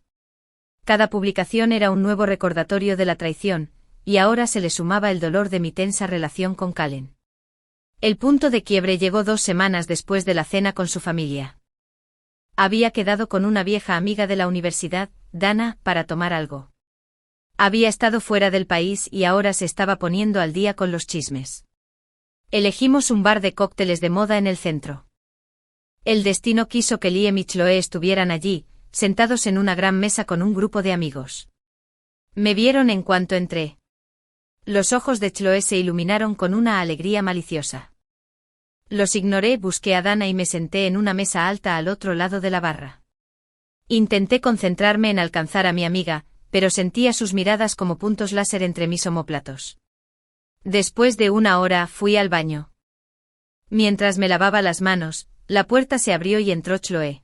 Cada publicación era un nuevo recordatorio de la traición, y ahora se le sumaba el dolor de mi tensa relación con Kallen. El punto de quiebre llegó 2 semanas después de la cena con su familia. Había quedado con una vieja amiga de la universidad, Dana, para tomar algo. Había estado fuera del país y ahora se estaba poniendo al día con los chismes. Elegimos un bar de cócteles de moda en el centro. El destino quiso que Liam y Chloe estuvieran allí, sentados en una gran mesa con un grupo de amigos. Me vieron en cuanto entré. Los ojos de Chloe se iluminaron con una alegría maliciosa. Los ignoré, busqué a Dana y me senté en una mesa alta al otro lado de la barra. Intenté concentrarme en alcanzar a mi amiga, pero sentía sus miradas como puntos láser entre mis omóplatos. Después de 1 hora fui al baño. Mientras me lavaba las manos, la puerta se abrió y entró Chloe.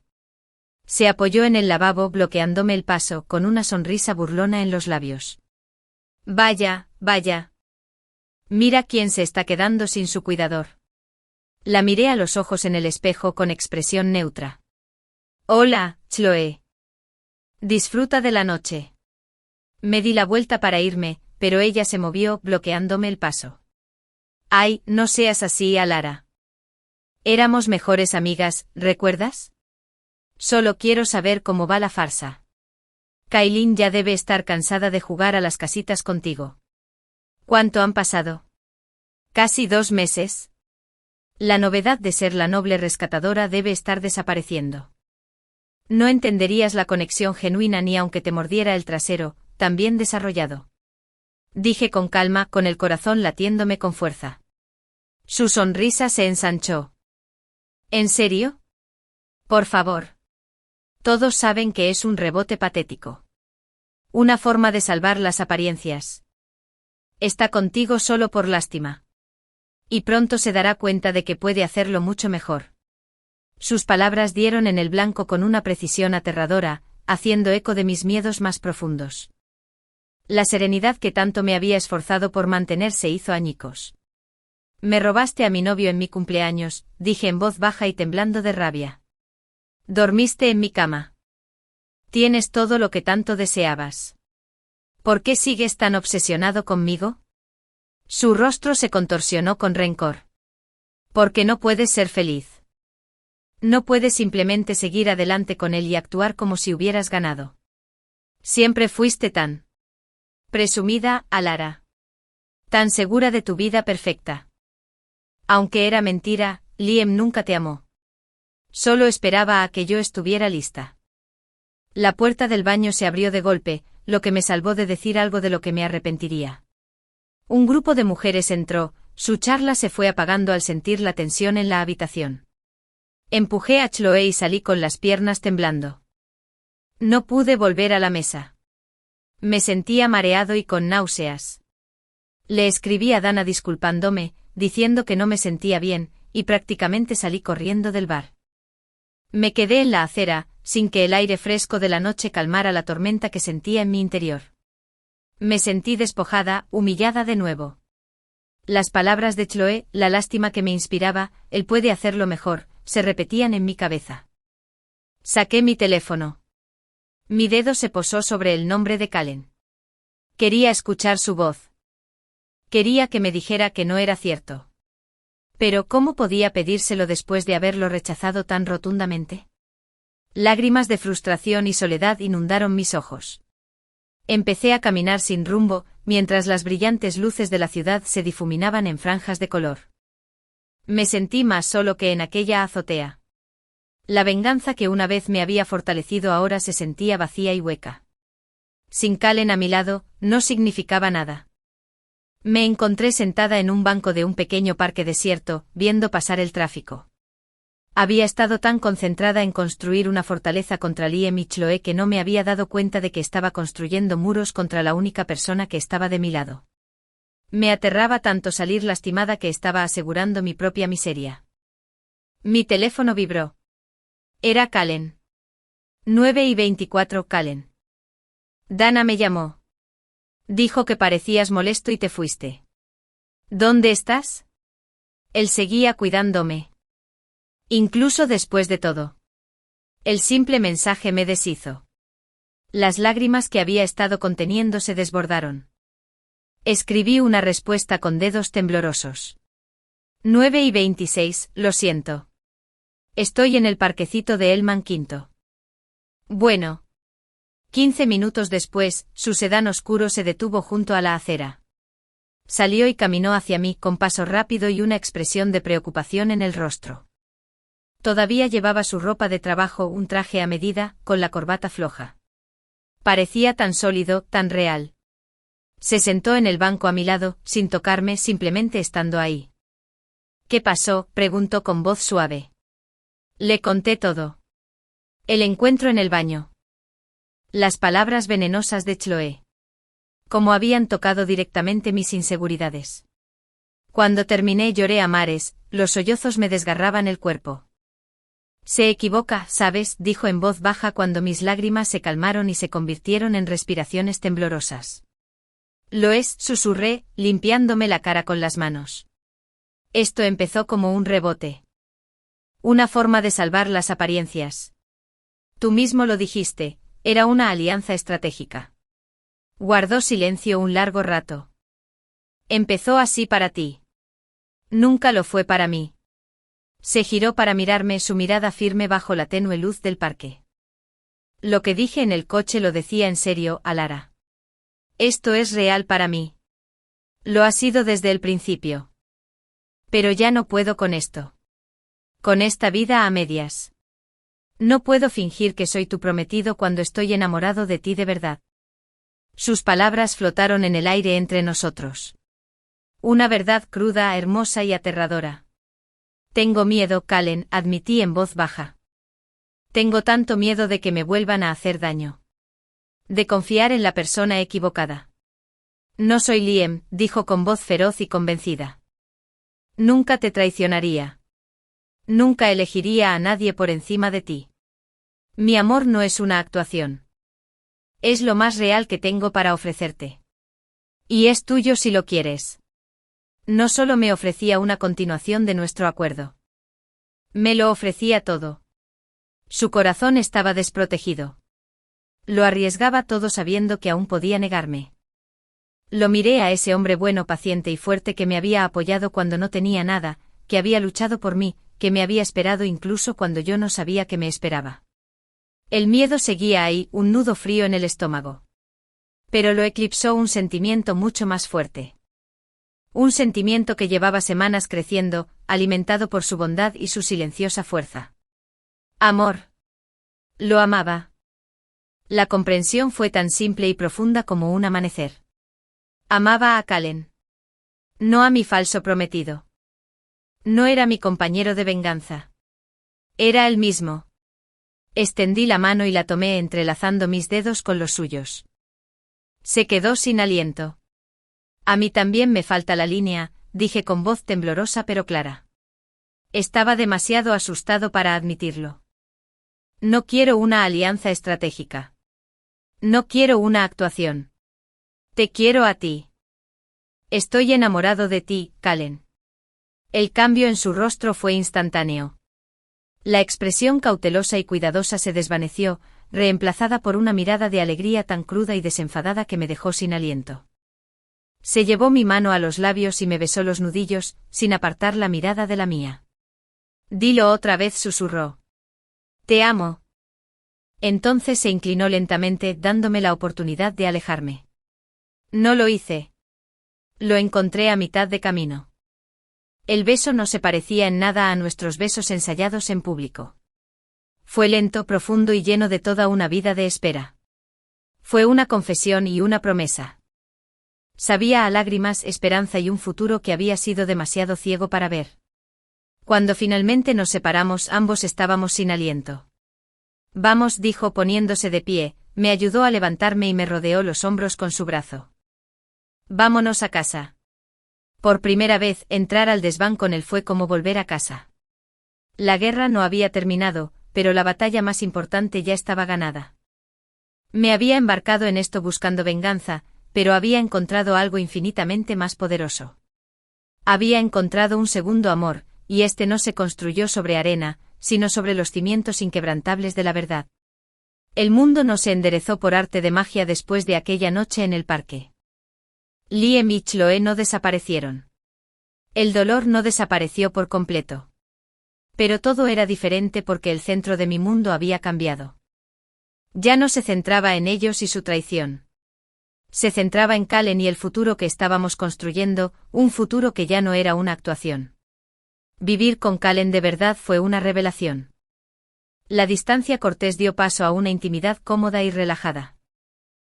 Se apoyó en el lavabo bloqueándome el paso con una sonrisa burlona en los labios. Vaya, vaya. Mira quién se está quedando sin su cuidador. La miré a los ojos en el espejo con expresión neutra. Hola, Chloe. Disfruta de la noche. Me di la vuelta para irme, pero ella se movió, bloqueándome el paso. Ay, no seas así, Alara. Éramos mejores amigas, ¿recuerdas? Solo quiero saber cómo va la farsa. Kailin ya debe estar cansada de jugar a las casitas contigo. ¿Cuánto han pasado? ¿Casi 2 meses? La novedad de ser la noble rescatadora debe estar desapareciendo. No entenderías la conexión genuina ni aunque te mordiera el trasero, tan bien desarrollado. Dije con calma, con el corazón latiéndome con fuerza. Su sonrisa se ensanchó. ¿En serio? Por favor. Todos saben que es un rebote patético. Una forma de salvar las apariencias. Está contigo solo por lástima. Y pronto se dará cuenta de que puede hacerlo mucho mejor. Sus palabras dieron en el blanco con una precisión aterradora, haciendo eco de mis miedos más profundos. La serenidad que tanto me había esforzado por mantener se hizo añicos. Me robaste a mi novio en mi cumpleaños, dije en voz baja y temblando de rabia. Dormiste en mi cama. Tienes todo lo que tanto deseabas. ¿Por qué sigues tan obsesionado conmigo? Su rostro se contorsionó con rencor. Porque no puedes ser feliz. No puedes simplemente seguir adelante con él y actuar como si hubieras ganado. Siempre fuiste tan presumida, Alara. Tan segura de tu vida perfecta. Aunque era mentira, Liam nunca te amó. Solo esperaba a que yo estuviera lista. La puerta del baño se abrió de golpe, lo que me salvó de decir algo de lo que me arrepentiría. Un grupo de mujeres entró, su charla se fue apagando al sentir la tensión en la habitación. Empujé a Chloe y salí con las piernas temblando. No pude volver a la mesa. Me sentía mareado y con náuseas. Le escribí a Dana disculpándome, diciendo que no me sentía bien, y prácticamente salí corriendo del bar. Me quedé en la acera, sin que el aire fresco de la noche calmara la tormenta que sentía en mi interior. Me sentí despojada, humillada de nuevo. Las palabras de Chloe, la lástima que me inspiraba, él puede hacerlo mejor, se repetían en mi cabeza. Saqué mi teléfono. Mi dedo se posó sobre el nombre de Kallen. Quería escuchar su voz. Quería que me dijera que no era cierto. Pero ¿cómo podía pedírselo después de haberlo rechazado tan rotundamente? Lágrimas de frustración y soledad inundaron mis ojos. Empecé a caminar sin rumbo, mientras las brillantes luces de la ciudad se difuminaban en franjas de color. Me sentí más solo que en aquella azotea. La venganza que una vez me había fortalecido ahora se sentía vacía y hueca. Sin Kallen a mi lado, no significaba nada. Me encontré sentada en un banco de un pequeño parque desierto, viendo pasar el tráfico. Había estado tan concentrada en construir una fortaleza contra Liam y Chloe que no me había dado cuenta de que estaba construyendo muros contra la única persona que estaba de mi lado. Me aterraba tanto salir lastimada que estaba asegurando mi propia miseria. Mi teléfono vibró. Era Kallen. 9:24 Kallen. Dana me llamó. Dijo que parecías molesto y te fuiste. ¿Dónde estás? Él seguía cuidándome. Incluso después de todo. El simple mensaje me deshizo. Las lágrimas que había estado conteniendo se desbordaron. Escribí una respuesta con dedos temblorosos. 9:26, lo siento. Estoy en el parquecito de Elman V. Bueno. 15 minutos después, su sedán oscuro se detuvo junto a la acera. Salió y caminó hacia mí con paso rápido y una expresión de preocupación en el rostro. Todavía llevaba su ropa de trabajo, un traje a medida, con la corbata floja. Parecía tan sólido, tan real. Se sentó en el banco a mi lado, sin tocarme, simplemente estando ahí. ¿Qué pasó?, preguntó con voz suave. Le conté todo. El encuentro en el baño. Las palabras venenosas de Chloe. Como habían tocado directamente mis inseguridades. Cuando terminé lloré a mares, los sollozos me desgarraban el cuerpo. Se equivoca, ¿sabes?, dijo en voz baja cuando mis lágrimas se calmaron y se convirtieron en respiraciones temblorosas. Lo es, susurré, limpiándome la cara con las manos. Esto empezó como un rebote. Una forma de salvar las apariencias. Tú mismo lo dijiste, era una alianza estratégica. Guardó silencio un largo rato. Empezó así para ti. Nunca lo fue para mí. Se giró para mirarme, su mirada firme bajo la tenue luz del parque. Lo que dije en el coche lo decía en serio, Alara. Esto es real para mí. Lo ha sido desde el principio. Pero ya no puedo con esto. Con esta vida a medias. No puedo fingir que soy tu prometido cuando estoy enamorado de ti de verdad. Sus palabras flotaron en el aire entre nosotros. Una verdad cruda, hermosa y aterradora. Tengo miedo, Kallen, admití en voz baja. Tengo tanto miedo de que me vuelvan a hacer daño. De confiar en la persona equivocada. No soy Liam, dijo con voz feroz y convencida. Nunca te traicionaría. Nunca elegiría a nadie por encima de ti. Mi amor no es una actuación. Es lo más real que tengo para ofrecerte. Y es tuyo si lo quieres. No solo me ofrecía una continuación de nuestro acuerdo. Me lo ofrecía todo. Su corazón estaba desprotegido. Lo arriesgaba todo sabiendo que aún podía negarme. Lo miré a ese hombre bueno, paciente y fuerte que me había apoyado cuando no tenía nada, que había luchado por mí, que me había esperado incluso cuando yo no sabía que me esperaba. El miedo seguía ahí, un nudo frío en el estómago. Pero lo eclipsó un sentimiento mucho más fuerte. Un sentimiento que llevaba semanas creciendo, alimentado por su bondad y su silenciosa fuerza. Amor. Lo amaba. La comprensión fue tan simple y profunda como un amanecer. Amaba a Kallen. No a mi falso prometido. No era mi compañero de venganza. Era él mismo. Extendí la mano y la tomé entrelazando mis dedos con los suyos. Se quedó sin aliento. A mí también me falta la línea, dije con voz temblorosa pero clara. Estaba demasiado asustado para admitirlo. No quiero una alianza estratégica. No quiero una actuación. Te quiero a ti. Estoy enamorado de ti, Kallen. El cambio en su rostro fue instantáneo. La expresión cautelosa y cuidadosa se desvaneció, reemplazada por una mirada de alegría tan cruda y desenfadada que me dejó sin aliento. Se llevó mi mano a los labios y me besó los nudillos, sin apartar la mirada de la mía. Dilo otra vez, susurró. Te amo. Entonces se inclinó lentamente, dándome la oportunidad de alejarme. No lo hice. Lo encontré a mitad de camino. El beso no se parecía en nada a nuestros besos ensayados en público. Fue lento, profundo y lleno de toda una vida de espera. Fue una confesión y una promesa. Sabía a lágrimas, esperanza y un futuro que había sido demasiado ciego para ver. Cuando finalmente nos separamos, ambos estábamos sin aliento. Vamos, dijo poniéndose de pie, me ayudó a levantarme y me rodeó los hombros con su brazo. Vámonos a casa. Por primera vez, entrar al desván con él fue como volver a casa. La guerra no había terminado, pero la batalla más importante ya estaba ganada. Me había embarcado en esto buscando venganza, pero había encontrado algo infinitamente más poderoso. Había encontrado un segundo amor, y este no se construyó sobre arena, sino sobre los cimientos inquebrantables de la verdad. El mundo no se enderezó por arte de magia después de aquella noche en el parque. Liam y Chloe no desaparecieron. El dolor no desapareció por completo. Pero todo era diferente porque el centro de mi mundo había cambiado. Ya no se centraba en ellos y su traición. Se centraba en Kallen y el futuro que estábamos construyendo, un futuro que ya no era una actuación. Vivir con Kallen de verdad fue una revelación. La distancia cortés dio paso a una intimidad cómoda y relajada.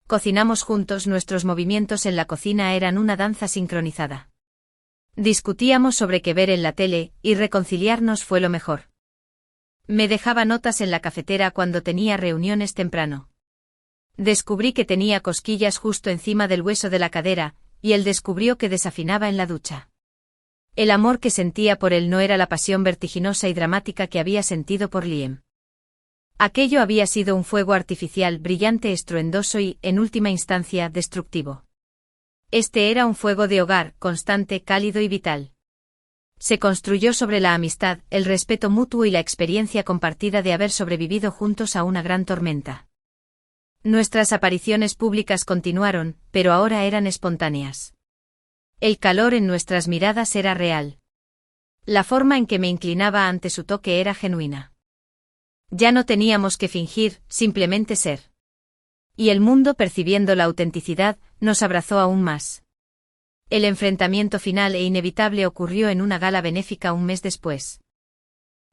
Cocinamos juntos, nuestros movimientos en la cocina eran una danza sincronizada. Discutíamos sobre qué ver en la tele, y reconciliarnos fue lo mejor. Me dejaba notas en la cafetera cuando tenía reuniones temprano. Descubrí que tenía cosquillas justo encima del hueso de la cadera, y él descubrió que desafinaba en la ducha. El amor que sentía por él no era la pasión vertiginosa y dramática que había sentido por Liam. Aquello había sido un fuego artificial, brillante, estruendoso y, en última instancia, destructivo. Este era un fuego de hogar, constante, cálido y vital. Se construyó sobre la amistad, el respeto mutuo y la experiencia compartida de haber sobrevivido juntos a una gran tormenta. Nuestras apariciones públicas continuaron, pero ahora eran espontáneas. El calor en nuestras miradas era real. La forma en que me inclinaba ante su toque era genuina. Ya no teníamos que fingir, simplemente ser. Y el mundo, percibiendo la autenticidad, nos abrazó aún más. El enfrentamiento final e inevitable ocurrió en una gala benéfica un mes después.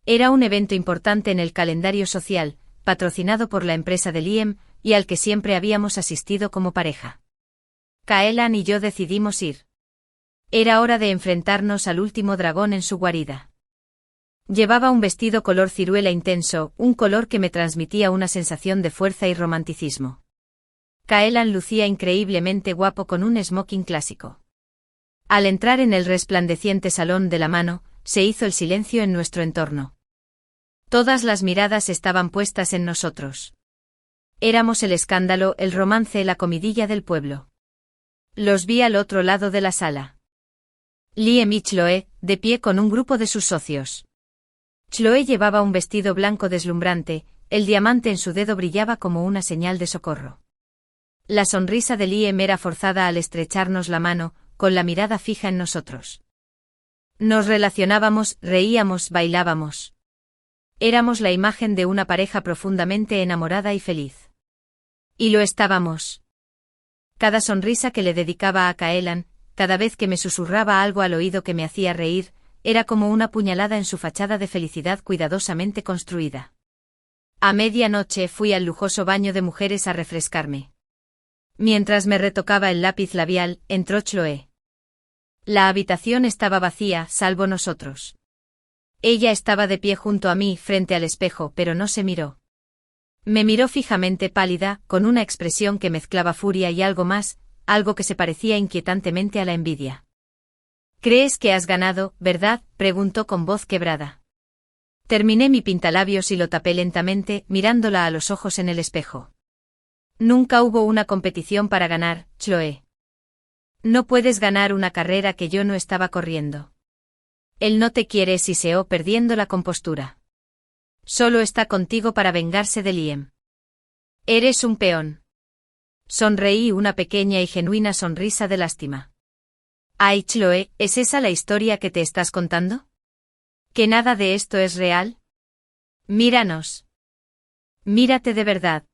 Era un evento importante en el calendario social, patrocinado por la empresa de Liam, y al que siempre habíamos asistido como pareja. Kaelan y yo decidimos ir. Era hora de enfrentarnos al último dragón en su guarida. Llevaba un vestido color ciruela intenso, un color que me transmitía una sensación de fuerza y romanticismo. Kaelan lucía increíblemente guapo con un smoking clásico. Al entrar en el resplandeciente salón de la mano, se hizo el silencio en nuestro entorno. Todas las miradas estaban puestas en nosotros. Éramos el escándalo, el romance, la comidilla del pueblo. Los vi al otro lado de la sala. Liam y Chloe, de pie con un grupo de sus socios. Chloe llevaba un vestido blanco deslumbrante, el diamante en su dedo brillaba como una señal de socorro. La sonrisa de Liam era forzada al estrecharnos la mano, con la mirada fija en nosotros. Nos relacionábamos, reíamos, bailábamos. Éramos la imagen de una pareja profundamente enamorada y feliz. Y lo estábamos. Cada sonrisa que le dedicaba a Caelan, cada vez que me susurraba algo al oído que me hacía reír, era como una puñalada en su fachada de felicidad cuidadosamente construida. A medianoche fui al lujoso baño de mujeres a refrescarme. Mientras me retocaba el lápiz labial, entró Chloe. La habitación estaba vacía, salvo nosotros. Ella estaba de pie junto a mí, frente al espejo, pero no se miró. Me miró fijamente, pálida, con una expresión que mezclaba furia y algo más, algo que se parecía inquietantemente a la envidia. «¿Crees que has ganado, verdad?», preguntó con voz quebrada. Terminé mi pintalabios y lo tapé lentamente, mirándola a los ojos en el espejo. «Nunca hubo una competición para ganar, Chloe. No puedes ganar una carrera que yo no estaba corriendo. Él no te quiere», siseó perdiendo la compostura. «Solo está contigo para vengarse de Liam. Eres un peón». Sonreí, una pequeña y genuina sonrisa de lástima. «Ay, Chloe, ¿es esa la historia que te estás contando? ¿Que nada de esto es real? Míranos. Mírate de verdad.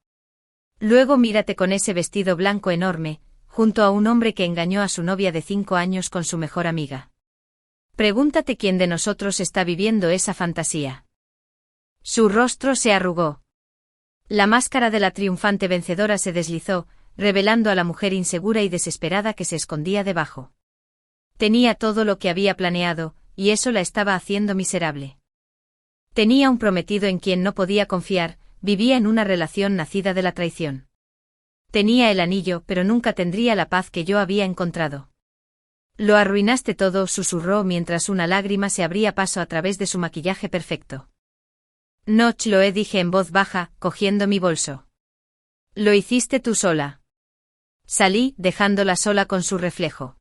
Luego mírate con ese vestido blanco enorme, junto a un hombre que engañó a su novia de 5 años con su mejor amiga. Pregúntate quién de nosotros está viviendo esa fantasía». Su rostro se arrugó. La máscara de la triunfante vencedora se deslizó, revelando a la mujer insegura y desesperada que se escondía debajo. Tenía todo lo que había planeado, y eso la estaba haciendo miserable. Tenía un prometido en quien no podía confiar, vivía en una relación nacida de la traición. Tenía el anillo, pero nunca tendría la paz que yo había encontrado. «Lo arruinaste todo», susurró mientras una lágrima se abría paso a través de su maquillaje perfecto. «No, Chloe», dije en voz baja, cogiendo mi bolso. «Lo hiciste tú sola». Salí, dejándola sola con su reflejo.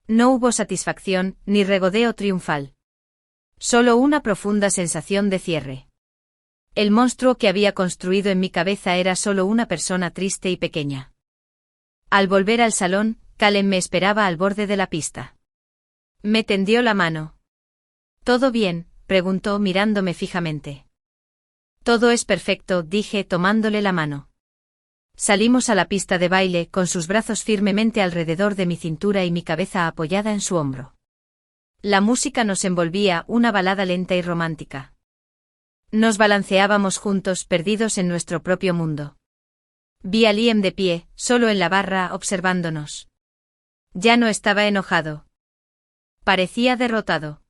No hubo satisfacción, ni regodeo triunfal. Solo una profunda sensación de cierre. El monstruo que había construido en mi cabeza era solo una persona triste y pequeña. Al volver al salón, Calen me esperaba al borde de la pista. Me tendió la mano. «¿Todo bien?», preguntó mirándome fijamente. «Todo es perfecto», dije tomándole la mano. Salimos a la pista de baile, con sus brazos firmemente alrededor de mi cintura y mi cabeza apoyada en su hombro. La música nos envolvía, una balada lenta y romántica. Nos balanceábamos juntos, perdidos en nuestro propio mundo. Vi a Liam de pie, solo en la barra, observándonos. Ya no estaba enojado. Parecía derrotado.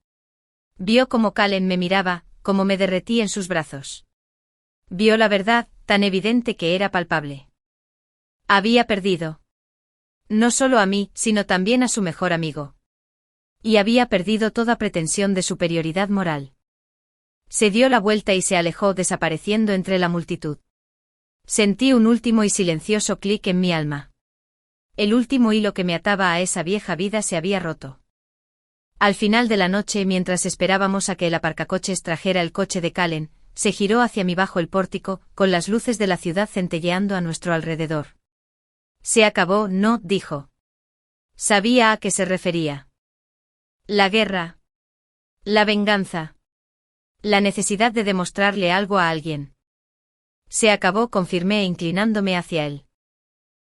Vio cómo Calen me miraba, cómo me derretí en sus brazos. Vio la verdad, tan evidente que era palpable. Había perdido. No solo a mí, sino también a su mejor amigo. Y había perdido toda pretensión de superioridad moral. Se dio la vuelta y se alejó, desapareciendo entre la multitud. Sentí un último y silencioso clic en mi alma. El último hilo que me ataba a esa vieja vida se había roto. Al final de la noche, mientras esperábamos a que el aparcacoches trajera el coche de Calen, se giró hacia mí bajo el pórtico, con las luces de la ciudad centelleando a nuestro alrededor. «Se acabó», no, dijo. Sabía a qué se refería. La guerra. La venganza. La necesidad de demostrarle algo a alguien. Se acabó, confirmé inclinándome hacia él.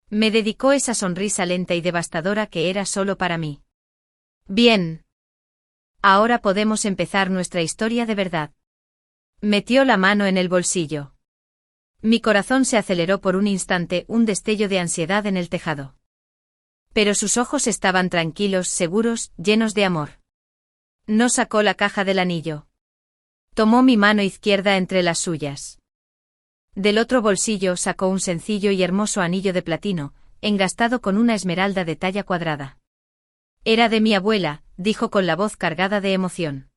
Me dedicó esa sonrisa lenta y devastadora que era solo para mí. «Bien. Ahora podemos empezar nuestra historia de verdad». Metió la mano en el bolsillo. Mi corazón se aceleró por un instante, un destello de ansiedad en el tejado. Pero sus ojos estaban tranquilos, seguros, llenos de amor. No sacó la caja del anillo. Tomó mi mano izquierda entre las suyas. Del otro bolsillo sacó un sencillo y hermoso anillo de platino, engastado con una esmeralda de talla cuadrada. Era de mi abuela, dijo con la voz cargada de emoción.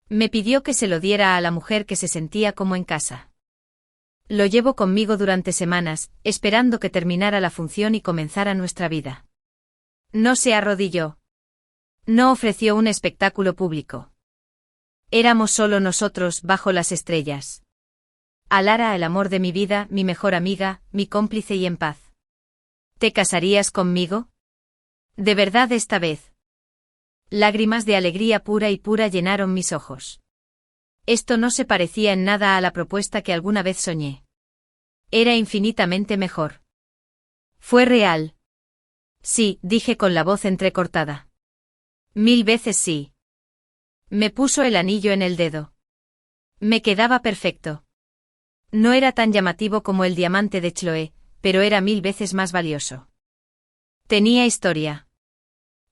Me pidió que se lo diera a la mujer que se sentía como en casa. Lo llevo conmigo durante semanas, esperando que terminara la función y comenzara nuestra vida. No se arrodilló. No ofreció un espectáculo público. Éramos solo nosotros bajo las estrellas. A Lara, el amor de mi vida, mi mejor amiga, mi cómplice y en paz. ¿Te casarías conmigo? ¿De verdad esta vez? Lágrimas de alegría pura y pura llenaron mis ojos. Esto no se parecía en nada a la propuesta que alguna vez soñé. Era infinitamente mejor. Fue real. Sí, dije con la voz entrecortada. 1000 veces sí. Me puso el anillo en el dedo. Me quedaba perfecto. No era tan llamativo como el diamante de Chloé, pero era 1000 veces más valioso. Tenía historia.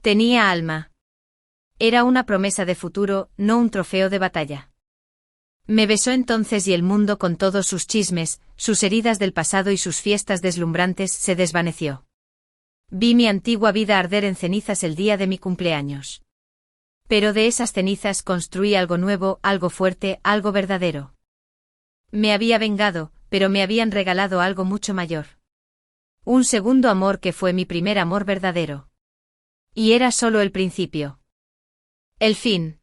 Tenía alma. Era una promesa de futuro, no un trofeo de batalla. Me besó entonces y el mundo con todos sus chismes, sus heridas del pasado y sus fiestas deslumbrantes se desvaneció. Vi mi antigua vida arder en cenizas el día de mi cumpleaños. Pero de esas cenizas construí algo nuevo, algo fuerte, algo verdadero. Me había vengado, pero me habían regalado algo mucho mayor. Un segundo amor que fue mi primer amor verdadero. Y era solo el principio. El fin.